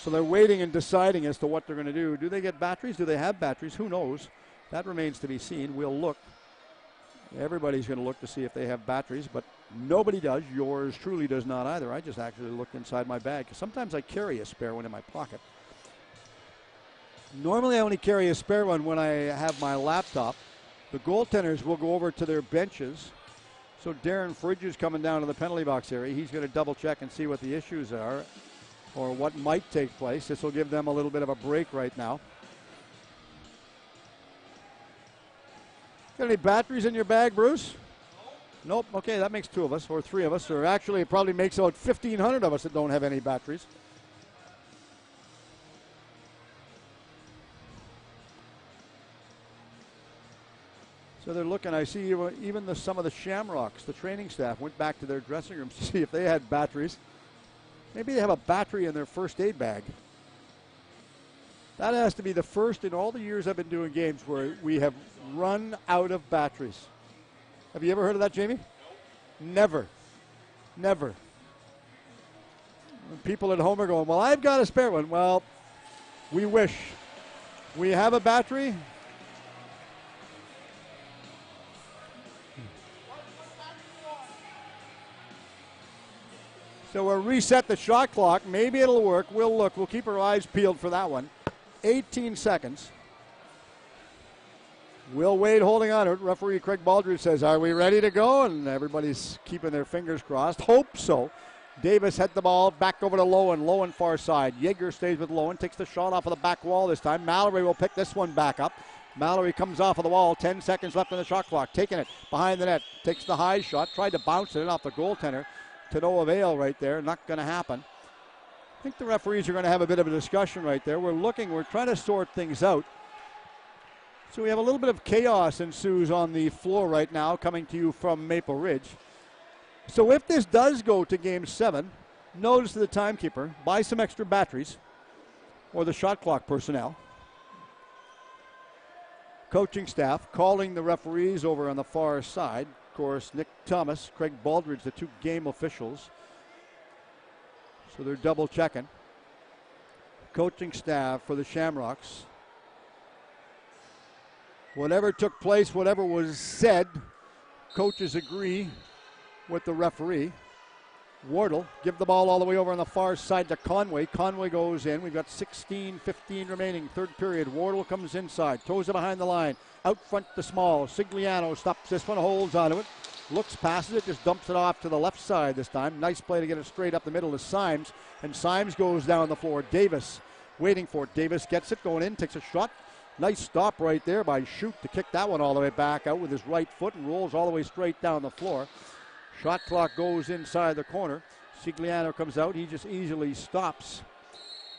Speaker 1: So they're waiting and deciding as to what they're going to do. Do they get batteries? Do they have batteries? Who knows? That remains to be seen. We'll look. Everybody's going to look to see if they have batteries, but nobody does. Yours truly does not either. I just actually looked inside my bag. Sometimes I carry a spare one in my pocket. Normally I only carry a spare one when I have my laptop. The goaltenders will go over to their benches. So Darren Fridge is coming down to the penalty box area. He's going to double check and see what the issues are or what might take place. This will give them a little bit of a break right now. Got any batteries in your bag, Bruce? Nope. Okay, that makes two of us, or three of us, or actually it probably makes about 1,500 of us that don't have any batteries. So they're looking. I see even some of the Shamrocks, the training staff, went back to their dressing rooms to see if they had batteries. Maybe they have a battery in their first aid bag. That has to be the first in all the years I've been doing games where we have run out of batteries. Have you ever heard of that, Jamie? Never. Never. People at home are going, well, I've got a spare one. Well, we wish. We have a battery. So we'll reset the shot clock. Maybe it'll work. We'll look. We'll keep our eyes peeled for that one. 18 seconds. Will Wade holding on to it. Referee Craig Baldridge says, are we ready to go? And everybody's keeping their fingers crossed. Hope so. Davis had the ball back over to Lowen. Lowen far side. Yeager stays with Lowen. Takes the shot off of the back wall this time. Mallory will pick this one back up. Mallory comes off of the wall. 10 seconds left on the shot clock. Taking it behind the net. Takes the high shot. Tried to bounce it in off the goaltender. To no avail right there. Not going to happen. I think the referees are going to have a bit of a discussion right there. We're trying to sort things out. So we have a little bit of chaos ensues on the floor right now, coming to you from Maple Ridge. So if this does go to Game 7, notice to the timekeeper, buy some extra batteries, or the shot clock personnel. Coaching staff calling the referees over on the far side. Of course, Nick Thomas, Craig Baldridge, the two game officials. So they're double checking. Coaching staff for the Shamrocks. Whatever took place, whatever was said, coaches agree with the referee. Wardle, give the ball all the way over on the far side to Conway. Conway goes in. We've got 16-15 remaining, third period. Wardle comes inside, throws it behind the line. Out front to Small. Sigliano stops this one, holds onto it. Looks, passes it, just dumps it off to the left side this time. Nice play to get it straight up the middle to Symes. And Symes goes down the floor. Davis waiting for it. Davis gets it, going in, takes a shot. Nice stop right there by Schutt to kick that one all the way back out with his right foot and rolls all the way straight down the floor. Shot clock goes inside the corner. Sigliano comes out. He just easily stops.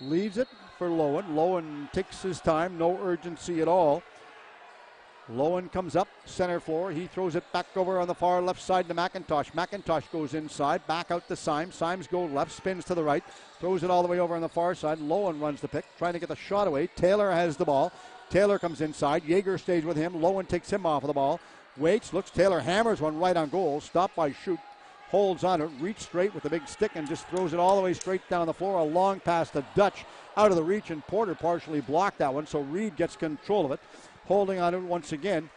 Speaker 1: Leaves it for Lowen. Lowen takes his time. No urgency at all. Lowen comes up, center floor. He throws it back over on the far left side to McIntosh. McIntosh goes inside, back out to Symes. Symes goes left, spins to the right, throws it all the way over on the far side. Lowen runs the pick, trying to get the shot away. Taylor has the ball. Taylor comes inside. Yeager stays with him. Lowen takes him off of the ball. Waits, looks, Taylor hammers one right on goal. Stopped by Schutt. Holds on it, reach straight with the big stick and just throws it all the way straight down the floor. A long pass to Dutch out of the reach, and Porter partially blocked that one, so Reed gets control of it. Holding on it once again.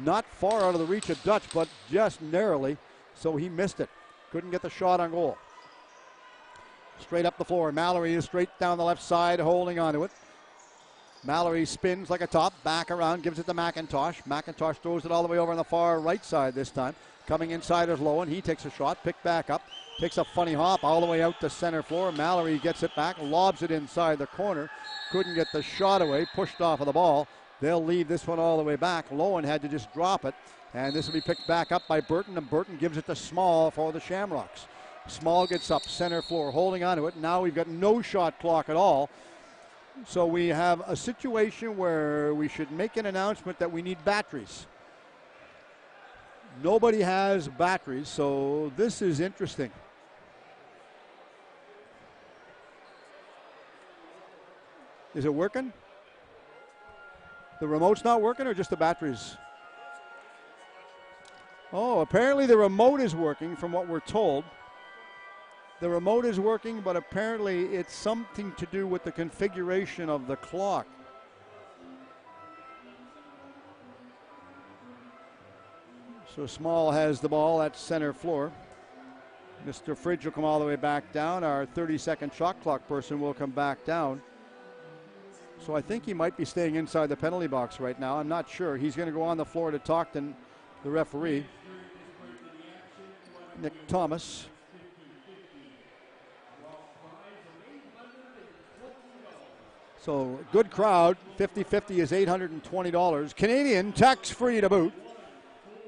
Speaker 1: Not far out of the reach of Dutch, but just narrowly, so he missed it. Couldn't get the shot on goal. Straight up the floor. Mallory is straight down the left side, holding on to it. Mallory spins like a top, back around, gives it to McIntosh. McIntosh throws it all the way over on the far right side this time. Coming inside is Lowen. He takes a shot, picked back up. Takes a funny hop all the way out to center floor. Mallory gets it back, lobs it inside the corner. Couldn't get the shot away, pushed off of the ball. They'll leave this one all the way back. Lowen had to just drop it. And this will be picked back up by Burton, and Burton gives it to Small for the Shamrocks. Small gets up, center floor, holding on to it. Now we've got no shot clock at all. So we have a situation where we should make an announcement that we need batteries. Nobody has batteries, so this is interesting. Is it working? The remote's not working, or just the batteries? Oh, apparently the remote is working from what we're told. The remote is working, but apparently it's something to do with the configuration of the clock. So Small has the ball at center floor. Mr. Fridge will come all the way back down. Our 30-second shot clock person will come back down. So I think he might be staying inside the penalty box right now. I'm not sure. He's going to go on the floor to talk to the referee, Nick Thomas. So good crowd. 50-50 is $820. Canadian, tax-free to boot.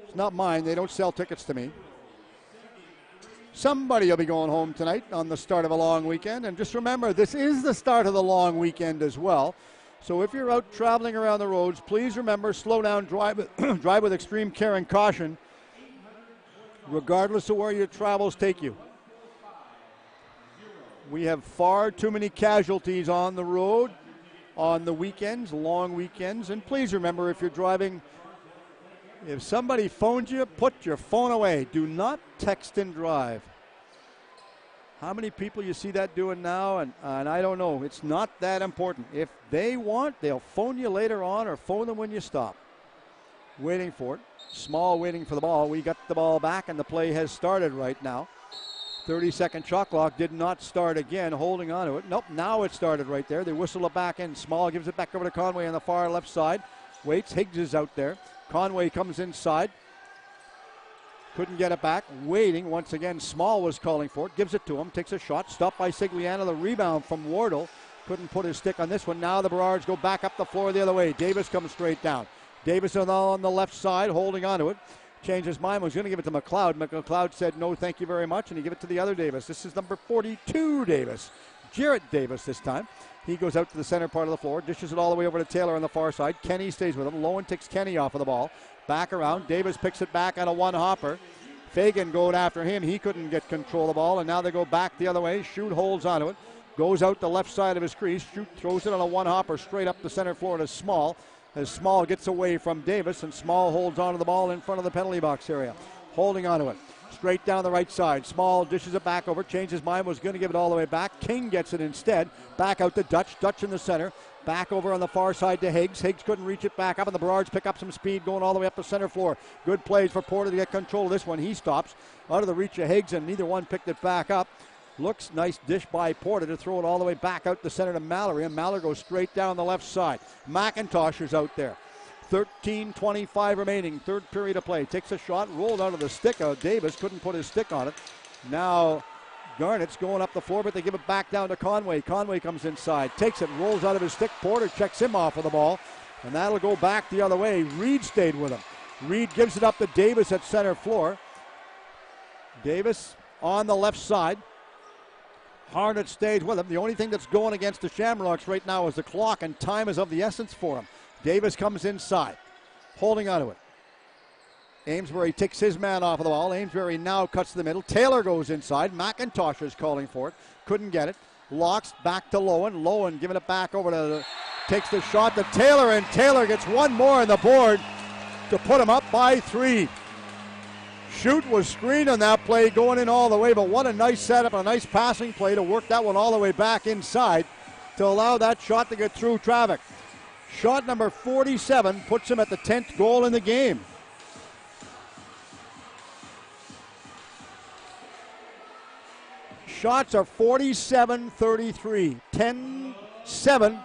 Speaker 1: It's not mine. They don't sell tickets to me. Somebody will be going home tonight on the start of a long weekend. And just remember, this is the start of the long weekend as well. So if you're out traveling around the roads, please remember, slow down, drive, drive with extreme care and caution, regardless of where your travels take you. We have far too many casualties on the road on the weekends, long weekends. And please remember, if you're driving, if somebody phones you, put your phone away. Do not text and drive. How many people you see that doing now? And I don't know. It's not that important. If they want, they'll phone you later on or phone them when you stop. Waiting for it. Small waiting for the ball. We got the ball back, and the play has started right now. 30-second shot clock did not start again. Holding on to it. Nope, now it started right there. They whistle it back in. Small gives it back over to Conway on the far left side. Waits. Higgs is out there. Conway comes inside. Couldn't get it back. Waiting. Once again, Small was calling for it. Gives it to him. Takes a shot. Stopped by Sigliano. The rebound from Wardle. Couldn't put his stick on this one. Now the Burrards go back up the floor the other way. Davis comes straight down. Davis on the left side, holding on to it. Changed his mind. Was going to give it to McLeod. McLeod said, no, thank you very much. And he gave it to the other Davis. This is number 42 Davis. Jarrett Davis this time. He goes out to the center part of the floor. Dishes it all the way over to Taylor on the far side. Kenny stays with him. Lowen takes Kenny off of the ball. Back around. Davis picks it back on a one-hopper. Fagan going after him. He couldn't get control of the ball, and now they go back the other way. Shoot holds onto it. Goes out the left side of his crease. Shoot throws it on a one-hopper straight up the center floor to Small. As Small gets away from Davis, and Small holds onto the ball in front of the penalty box area. Holding onto it. Straight down the right side. Small dishes it back over. Changed his mind. Was going to give it all the way back. King gets it instead. Back out to Dutch. Dutch in the center. Back over on the far side to Higgs. Higgs couldn't reach it back up, and the Burrards pick up some speed going all the way up the center floor. Good plays for Porter to get control of this one. He stops out of the reach of Higgs, and neither one picked it back up. Looks nice dish by Porter to throw it all the way back out the center to Mallory, and Mallory goes straight down the left side. McIntosh is out there. 13:25 remaining, third period of play. Takes a shot, rolled out of the stick of Davis, couldn't put his stick on it. Now Garnett's going up the floor, but they give it back down to Conway. Conway comes inside, takes it, rolls out of his stick. Porter checks him off of the ball, and that'll go back the other way. Reed stayed with him. Reed gives it up to Davis at center floor. Davis on the left side. Harnett stays with him. The only thing that's going against the Shamrocks right now is the clock, and time is of the essence for him. Davis comes inside, holding onto it. Amesbury takes his man off of the ball. Amesbury now cuts to the middle. Taylor goes inside. McIntosh is calling for it. Couldn't get it. Locks back to Lowen. Lowen giving it back over to, takes the shot to Taylor, and Taylor gets one more on the board to put him up by 3. Shoot was screened on that play, going in all the way, but what a nice setup, a nice passing play to work that one all the way back inside to allow that shot to get through traffic. Shot number 47 puts him at the 10th goal in the game. Shots are 47-33. 10-7.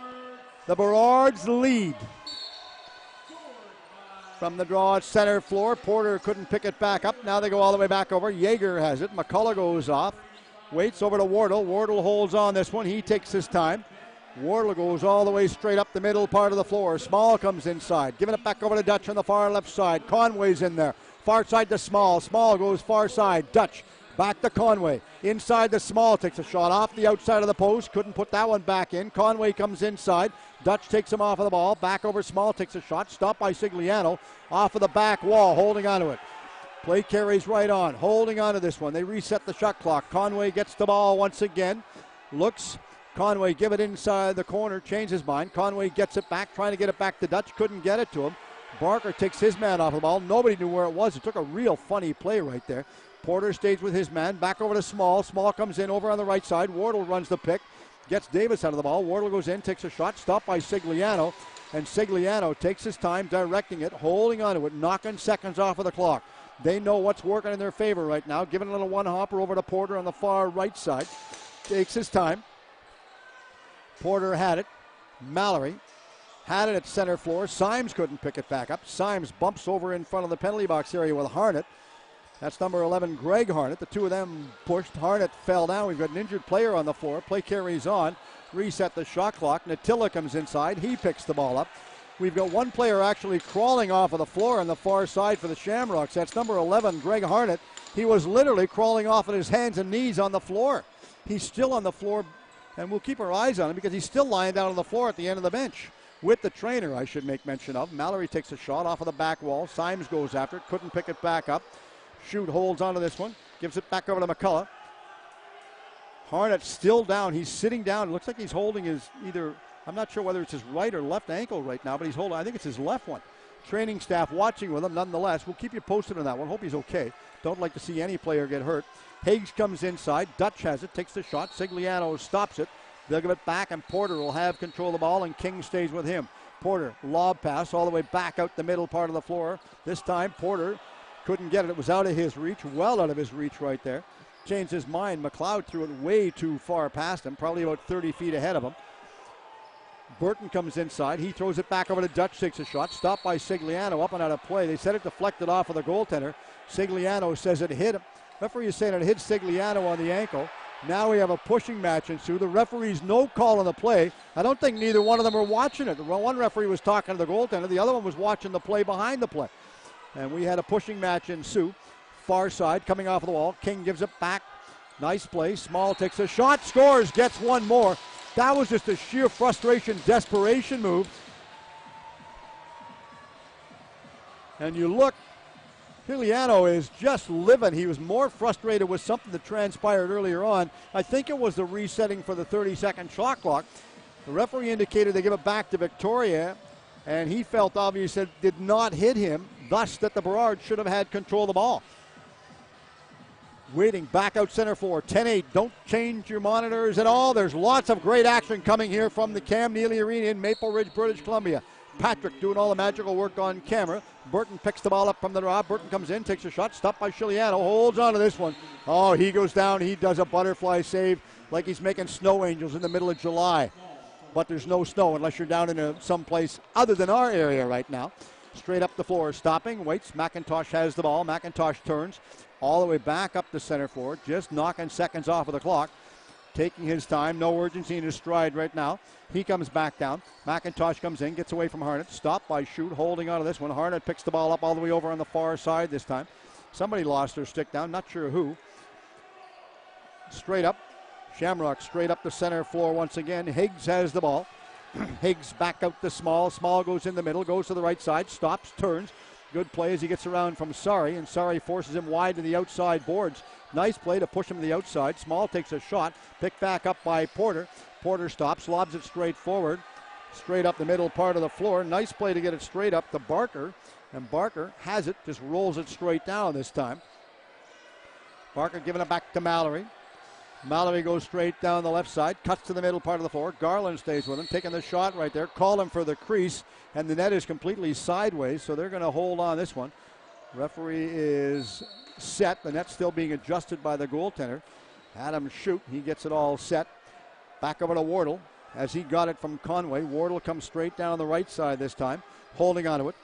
Speaker 1: The Burrards lead. From the draw at center floor, Porter couldn't pick it back up. Now they go all the way back over. Yeager has it. McCullough goes off. Waits over to Wardle. Wardle holds on this one. He takes his time. Wardle goes all the way straight up the middle part of the floor. Small comes inside. Giving it back over to Dutch on the far left side. Conway's in there. Far side to Small. Small goes far side. Dutch Back to Conway. Inside the small, takes a shot off the outside of the post. Couldn't put that one back in. Conway comes inside. Dutch takes him off of the ball. Back over small, takes a shot. Stopped by Sigliano. Off of the back wall, holding onto it. Play carries right on. Holding onto this one. They reset the shot clock. Conway gets the ball once again. Looks. Conway give it inside the corner. Changes his mind. Conway gets it back. Trying to get it back to Dutch. Couldn't get it to him. Barker takes his man off the ball. Nobody knew where it was. It took a real funny play right there. Porter stays with his man. Back over to Small. Small comes in over on the right side. Wardle runs the pick. Gets Davis out of the ball. Wardle goes in, takes a shot. Stopped by Sigliano. And Sigliano takes his time directing it, holding onto it, knocking seconds off of the clock. They know what's working in their favor right now. Giving a little one-hopper over to Porter on the far right side. Takes his time. Porter had it. Mallory had it at center floor. Symes couldn't pick it back up. Symes bumps over in front of the penalty box area with Harnett. That's number 11, Greg Harnett. The two of them pushed. Harnett fell down. We've got an injured player on the floor. Play carries on. Reset the shot clock. Natilla comes inside. He picks the ball up. We've got one player actually crawling off of the floor on the far side for the Shamrocks. That's number 11, Greg Harnett. He was literally crawling off on his hands and knees on the floor. He's still on the floor, and we'll keep our eyes on him because he's still lying down on the floor at the end of the bench. With the trainer, I should make mention of. Mallory takes a shot off of the back wall. Symes goes after it. Couldn't pick it back up. Shoot holds onto this one. Gives it back over to McCullough. Harnett still down. He's sitting down. It looks like he's holding his either, I'm not sure whether it's his right or left ankle right now, but he's holding, I think it's his left one. Training staff watching with him nonetheless. We'll keep you posted on that one. Hope he's okay. Don't like to see any player get hurt. Higgs comes inside. Dutch has it. Takes the shot. Sigliano stops it. They'll give it back, and Porter will have control of the ball, and King stays with him. Porter, lob pass all the way back out the middle part of the floor. This time, Porter couldn't get it. It was out of his reach, well out of his reach right there. Changed his mind. McLeod threw it way too far past him, probably about 30 feet ahead of him. Burton comes inside. He throws it back over to Dutch, takes a shot. Stopped by Sigliano, up and out of play. They said it deflected off of the goaltender. Sigliano says it hit him. Referee is saying it hit Sigliano on the ankle. Now we have a pushing match ensue. The referee's no call on the play. I don't think neither one of them were watching it. The one referee was talking to the goaltender. The other one was watching the play behind the play. And we had a pushing match ensue. Far side coming off of the wall. King gives it back. Nice play. Small takes a shot, scores, gets one more. That was just a sheer frustration, desperation move. And you look, Giuliano is just living. He was more frustrated with something that transpired earlier on. I think it was the resetting for the 30-second shot clock. The referee indicated they give it back to Victoria, and he felt obviously it did not hit him, thus that the Burrard should have had control of the ball. Waiting back out center for 10-8. Don't change your monitors at all. There's lots of great action coming here from the Cam Neely Arena in Maple Ridge, British Columbia. Patrick doing all the magical work on camera. Burton picks the ball up from the draw. Burton comes in, takes a shot, stopped by Giuliano, holds on to this one. Oh, he goes down. He does a butterfly save like he's making snow angels in the middle of July. But there's no snow unless you're down in someplace other than our area right now. Straight up the floor, stopping, waits. McIntosh has the ball. McIntosh turns all the way back up the center floor, just knocking seconds off of the clock. Taking his time, no urgency in his stride right now. He comes back down. McIntosh comes in, gets away from Harnett. Stopped by Shoot, holding on to this one. Harnett picks the ball up all the way over on the far side this time. Somebody lost their stick down, not sure who. Straight up. Shamrock straight up the center floor once again. Higgs has the ball. Higgs back out to Small. Small goes in the middle, goes to the right side, stops, turns. Good play as he gets around from Sari, and Sari forces him wide to the outside boards. Nice play to push him to the outside. Small takes a shot, picked back up by Porter. Porter stops, lobs it straight forward, straight up the middle part of the floor. Nice play to get it straight up to Barker, and Barker has it, just rolls it straight down this time. Barker giving it back to Mallory. Mallory goes straight down the left side, cuts to the middle part of the floor. Garland stays with him, taking the shot right there. Call him for the crease, and the net is completely sideways, so they're going to hold on this one. Referee is set. The net's still being adjusted by the goaltender. Adam Shoot, he gets it all set. Back over to Wardle as he got it from Conway. Wardle comes straight down the right side this time, holding onto it.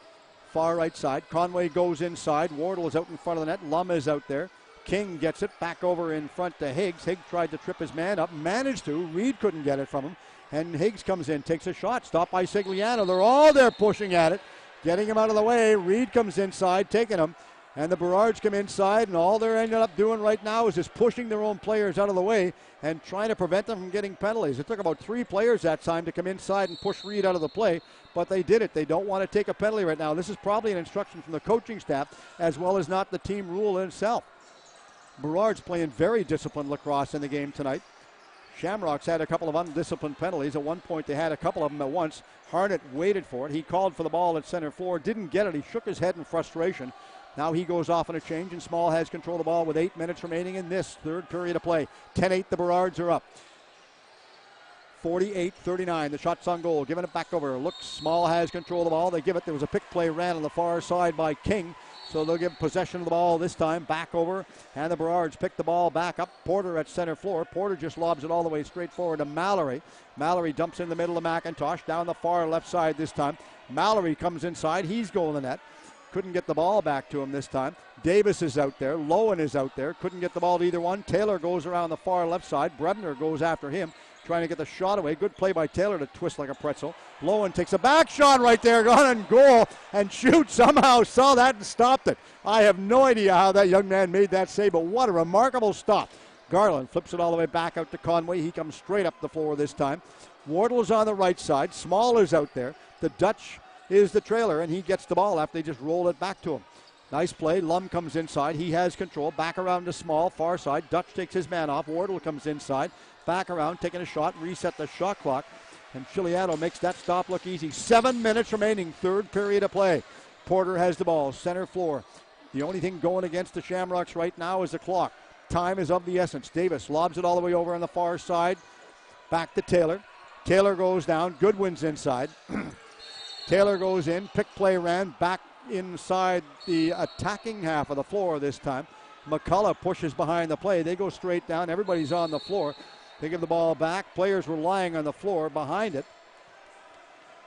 Speaker 1: Far right side. Conway goes inside. Wardle is out in front of the net. Lum is out there. King gets it back over in front to Higgs. Higgs tried to trip his man up, managed to. Reed couldn't get it from him. And Higgs comes in, takes a shot, stopped by Sigliano. They're all there pushing at it, getting him out of the way. Reed comes inside, taking him. And the Burrards come inside, and all they're ended up doing right now is just pushing their own players out of the way and trying to prevent them from getting penalties. It took about 3 players that time to come inside and push Reed out of the play, but they did it. They don't want to take a penalty right now. This is probably an instruction from the coaching staff as well as not the team rule itself. Burrards playing very disciplined lacrosse in the game tonight. Shamrocks had a couple of undisciplined penalties. At one point, they had a couple of them at once. Harnett waited for it. He called for the ball at center floor, didn't get it. He shook his head in frustration. Now he goes off on a change, and Small has control of the ball with 8 minutes remaining in this third period of play. 10-8, the Burrards are up. 48-39, the shot's on goal. Giving it back over. Looks, Small has control of the ball. They give it. There was a pick play ran on the far side by King. So they'll give possession of the ball this time. Back over. And the Burrards pick the ball back up. Porter at center floor. Porter just lobs it all the way straight forward to Mallory. Mallory dumps in the middle of McIntosh. Down the far left side this time. Mallory comes inside. He's going to the net. Couldn't get the ball back to him this time. Davis is out there. Lowen is out there. Couldn't get the ball to either one. Taylor goes around the far left side. Brebner goes after him, trying to get the shot away. Good play by Taylor to twist like a pretzel. Lowen takes a back shot right there, gone on goal, and shoot somehow saw that and stopped it. I have no idea how that young man made that save, but what a remarkable stop. Garland flips it all the way back out to Conway. He comes straight up the floor this time. Wardle's on the right side. Small is out there. The Dutch is the trailer, and he gets the ball after they just roll it back to him. Nice play. Lum comes inside. He has control. Back around to Small, far side. Dutch takes his man off. Wardle comes inside. Back around, taking a shot, reset the shot clock. And Chiliano makes that stop look easy. 7 minutes remaining, third period of play. Porter has the ball, center floor. The only thing going against the Shamrocks right now is the clock. Time is of the essence. Davis lobs it all the way over on the far side. Back to Taylor. Taylor goes down. Goodwin's inside. Taylor goes in. Pick play ran back inside the attacking half of the floor this time. McCullough pushes behind the play. They go straight down. Everybody's on the floor. They give the ball back. Players were lying on the floor behind it.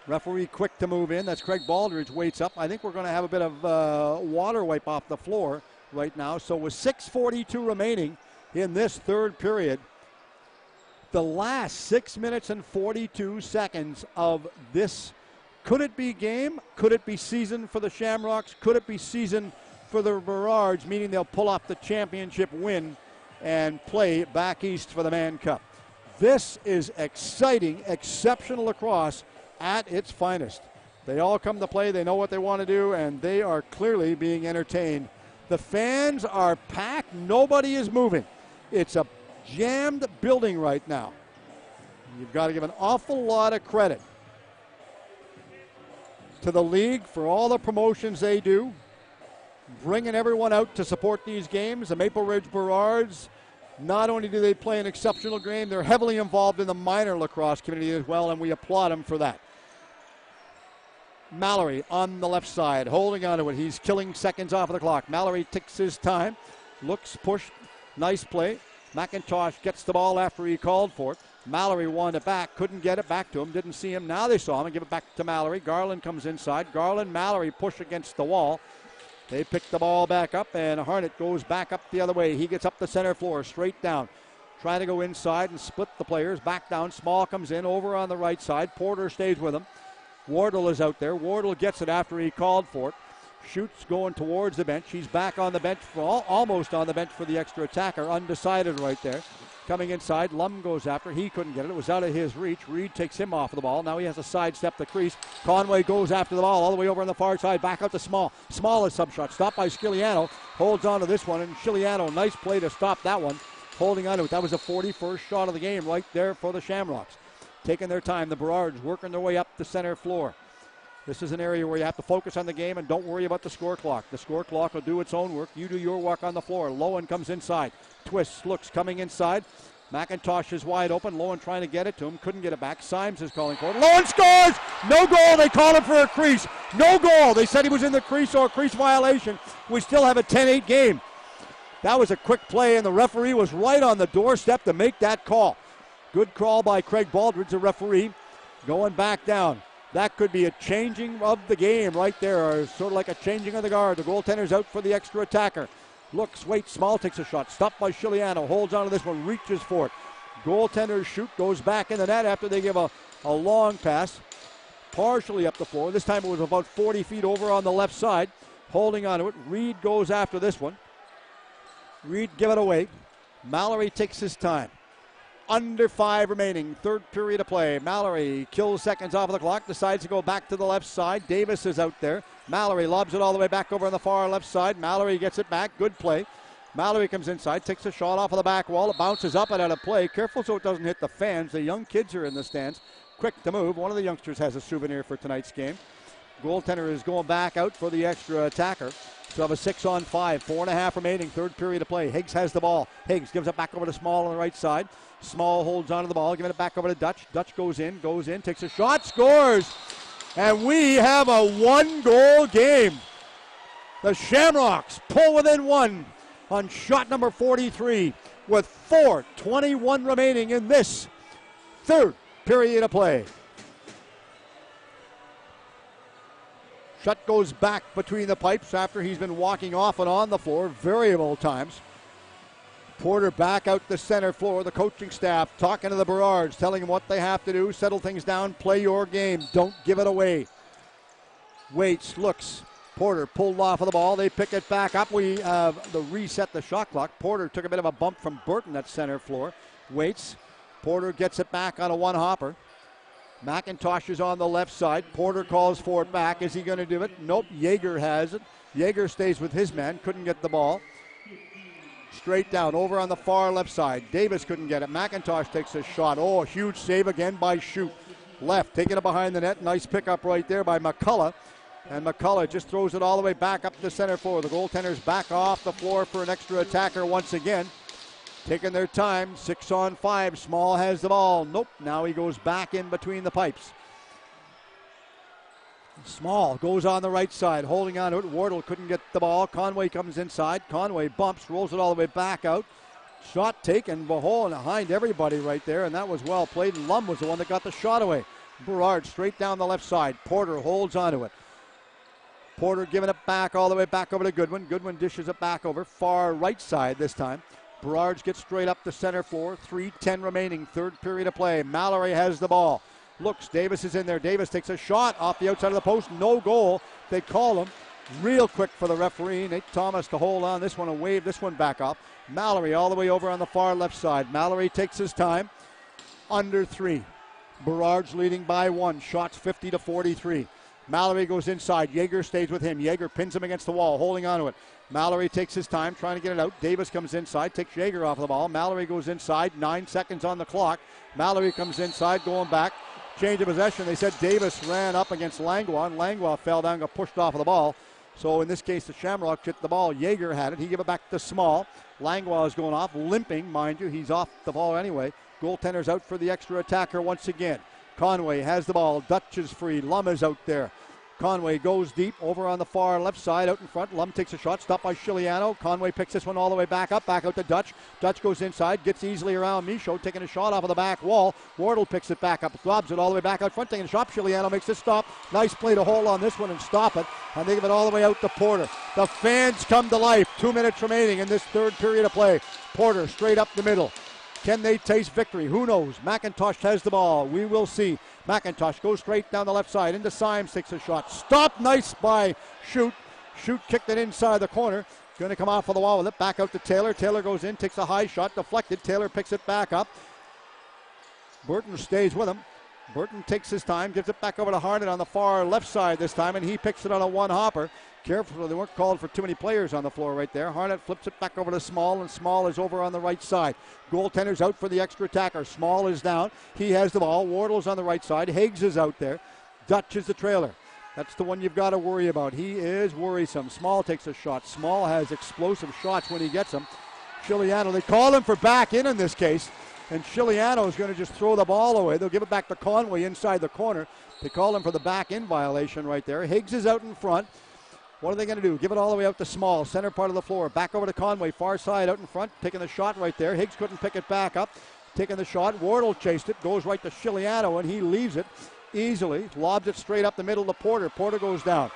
Speaker 1: Referee quick to move in. That's Craig Baldridge waits up. I think we're going to have a bit of water wipe off the floor right now. So with 6:42 remaining in this third period, the last 6 minutes and 42 seconds of this. Could it be game? Could it be season for the Shamrocks? Could it be season for the Burrards, meaning they'll pull off the championship win and play back east for the Mann Cup? This is exciting, exceptional lacrosse at its finest. They all come to play. They know what they want to do, and they are clearly being entertained. The fans are packed. Nobody is moving. It's a jammed building right now. You've got to give an awful lot of credit to the league for all the promotions they do, bringing everyone out to support these games. The Maple Ridge Burrards, not only do they play an exceptional game, they're heavily involved in the minor lacrosse community as well, and we applaud them for that. Mallory on the left side, holding on to it. He's killing seconds off of the clock. Mallory takes his time, looks, pushed, nice play. McIntosh gets the ball after he called for it. Mallory wanted it back, couldn't get it back to him, didn't see him. Now they saw him and give it back to Mallory. Garland comes inside. Garland, Mallory push against the wall. They pick the ball back up, and Harnett goes back up the other way. He gets up the center floor, straight down. Trying to go inside and split the players. Back down, Small comes in, over on the right side. Porter stays with him. Wardle is out there. Wardle gets it after he called for it. Shoots going towards the bench. He's back on the bench, almost on the bench for the extra attacker. Undecided right there. Coming inside, Lum goes after. He couldn't get it. It was out of his reach. Reed takes him off of the ball. Now he has to sidestep the crease. Conway goes after the ball all the way over on the far side. Back out to Small. Small is sub shot. Stopped by Sciliano. Holds on to this one. And Sciliano, nice play to stop that one. Holding on to it. That was the 41st shot of the game right there for the Shamrocks. Taking their time. The Burrards working their way up the center floor. This is an area where you have to focus on the game and don't worry about the score clock. The score clock will do its own work. You do your work on the floor. Lowen comes inside. Twists, looks, coming inside. McIntosh is wide open. Lowen trying to get it to him. Couldn't get it back. Symes is calling for it. Lowen scores! No goal. They call him for a crease. No goal. They said he was in the crease or a crease violation. We still have a 10-8 game. That was a quick play, and the referee was right on the doorstep to make that call. Good call by Craig Baldridge, the referee, going back down. That could be a changing of the game right there, or sort of like a changing of the guard. The goaltender's out for the extra attacker. Looks, waits, Small takes a shot. Stopped by Sciliano. Holds on to this one, reaches for it. Goaltender's shoot goes back in the net after they give a long pass. Partially up the floor. This time it was about 40 feet over on the left side. holding on to it. Reed goes after this one. Reed give it away. Mallory takes his time. Under 5 remaining, third period of play. Mallory kills seconds off of the clock, decides to go back to the left side. Davis is out there. Mallory lobs it all the way back over on the far left side. Mallory gets it back, good play. Mallory comes inside, takes a shot off of the back wall. It bounces up and out of play. Careful so it doesn't hit the fans. The young kids are in the stands. Quick to move. One of the youngsters has a souvenir for tonight's game. Goaltender is going back out for the extra attacker. So have a 6-on-5, 4.5 remaining, third period of play. Higgs has the ball. Higgs gives it back over to Small on the right side. Small holds onto the ball, giving it back over to Dutch. Dutch goes in, takes a shot, scores. And we have a 1-goal game. The Shamrocks pull within 1 on shot number 43 with 4:21 remaining in this third period of play. Shutt goes back between the pipes after he's been walking off and on the floor variable times. Porter back out the center floor. The coaching staff talking to the Berards, telling them what they have to do. Settle things down, play your game. Don't give it away. Waits, looks. Porter pulled off of the ball. They pick it back up. We have the reset the shot clock. Porter took a bit of a bump from Burton at center floor. Waits. Porter gets it back on a one-hopper. McIntosh is on the left side. Porter calls for it back. Is he going to do it? Nope. Yeager has it. Yeager stays with his man. Couldn't get the ball. Straight down over on the far left side. Davis couldn't get it. McIntosh takes a shot. Oh, a huge save again by Shute. Left, taking it behind the net. Nice pickup right there by McCullough. And McCullough just throws it all the way back up to the center floor. The goaltenders back off the floor for an extra attacker once again. Taking their time. 6-on-5. Small has the ball. Nope. Now he goes back in between the pipes. Small goes on the right side, holding on to it. Wardle couldn't get the ball. Conway comes inside. Conway bumps, rolls it all the way back out. Shot taken, behind everybody right there, and that was well played. And Lum was the one that got the shot away. Berard straight down the left side. Porter holds onto it. Porter giving it back all the way back over to Goodwin. Goodwin dishes it back over, far right side this time. Berard gets straight up the center floor. 3:10 remaining, third period of play. Mallory has the ball. Looks, Davis is in there. Davis takes a shot off the outside of the post. No goal. They call him. Real quick for the referee. Nate Thomas to hold on this one and wave this one back up. Mallory all the way over on the far left side. Mallory takes his time. Under 3. Berard's leading by 1. Shots 50-43. Mallory goes inside. Yeager stays with him. Yeager pins him against the wall, holding on to it. Mallory takes his time, trying to get it out. Davis comes inside, takes Yeager off the ball. Mallory goes inside. 9 seconds on the clock. Mallory comes inside, going back. Change of possession. They said Davis ran up against Langlois, and Langlois fell down, got pushed off of the ball. So in this case, the Shamrocks hit the ball. Yeager had it. He gave it back to Small. Langlois is going off, limping, mind you. He's off the ball anyway. Goaltender's out for the extra attacker once again. Conway has the ball. Dutch is free. Lum is out there. Conway goes deep over on the far left side out in front. Lum takes a shot, stopped by Chiliano. Conway picks this one all the way back up, back out to Dutch. Dutch goes inside, gets easily around Michaud, taking a shot off of the back wall. Wardle picks it back up, lobs it all the way back out front, taking a shot. Chiliano makes a stop. Nice play to hold on this one and stop it. And they give it all the way out to Porter. The fans come to life. 2 minutes remaining in this third period of play. Porter straight up the middle. Can they taste victory? Who knows? McIntosh has the ball. We will see. McIntosh goes straight down the left side. Into Symes, takes a shot. Stop, nice by Shute. Shute kicked it inside the corner. Going to come off of the wall with it. Back out to Taylor. Taylor goes in, takes a high shot. Deflected. Taylor picks it back up. Burton stays with him. Burton takes his time, gives it back over to Harnett on the far left side this time, and he picks it on a one-hopper. Careful, they weren't called for too many players on the floor right there. Harnett flips it back over to Small, and Small is over on the right side. Goaltender's out for the extra attacker. Small is down. He has the ball. Wardle's on the right side. Higgs is out there. Dutch is the trailer. That's the one you've got to worry about. He is worrisome. Small takes a shot. Small has explosive shots when he gets them. Chiliano, they call him for back in this case. And Chiliano is going to just throw the ball away. They'll give it back to Conway inside the corner. They call him for the back-in violation right there. Higgs is out in front. What are they going to do? Give it all the way out to Small, center part of the floor. Back over to Conway, far side out in front, taking the shot right there. Higgs couldn't pick it back up. Taking the shot. Wardle chased it, goes right to Chiliano, and he leaves it easily. Lobs it straight up the middle to Porter. Porter goes down.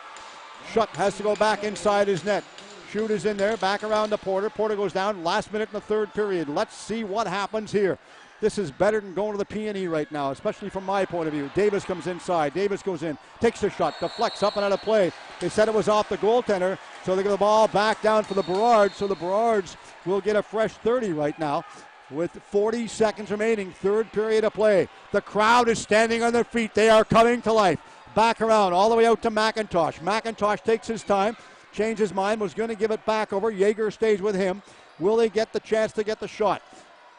Speaker 1: Shutt has to go back inside his net. Shute is in there, back around to Porter. Porter goes down, last minute in the third period. Let's see what happens here. This is better than going to the P&E right now, especially from my point of view. Davis comes inside. Davis goes in, takes a shot, deflects up and out of play. They said it was off the goaltender, so they get the ball back down for the Burrards. So the Burrards will get a fresh 30 right now with 40 seconds remaining, third period of play. The crowd is standing on their feet. They are coming to life. Back around, all the way out to McIntosh. McIntosh takes his time, changed his mind, was going to give it back over. Yeager stays with him. Will they get the chance to get the shot?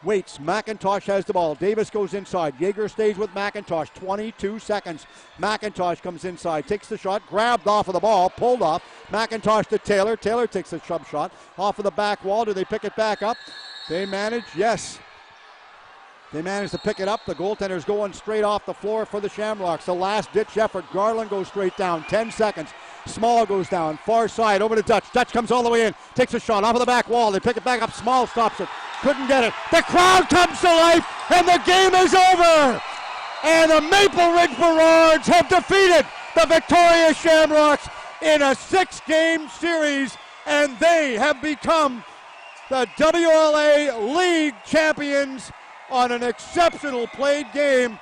Speaker 1: Waits. McIntosh has the ball. Davis goes inside. Yeager stays with McIntosh. 22 seconds. McIntosh comes inside, takes the shot, grabbed off of the ball, pulled off. McIntosh to Taylor. Taylor takes a shove shot off of the back wall. Do they pick it back up? They manage, yes. They manage to pick it up. The goaltender's going straight off the floor for the Shamrocks. The last-ditch effort. Garland goes straight down. 10 seconds. Small goes down. Far side over to Dutch. Dutch comes all the way in. Takes a shot off of the back wall. They pick it back up. Small stops it. Couldn't get it. The crowd comes to life, and the game is over. And the Maple Ridge Burrards have defeated the Victoria Shamrocks in a 6-game series, and they have become the WLA League champions on an exceptional played game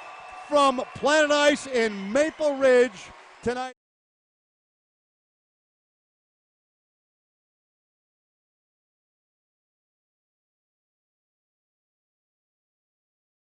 Speaker 1: from Planet Ice in Maple Ridge tonight.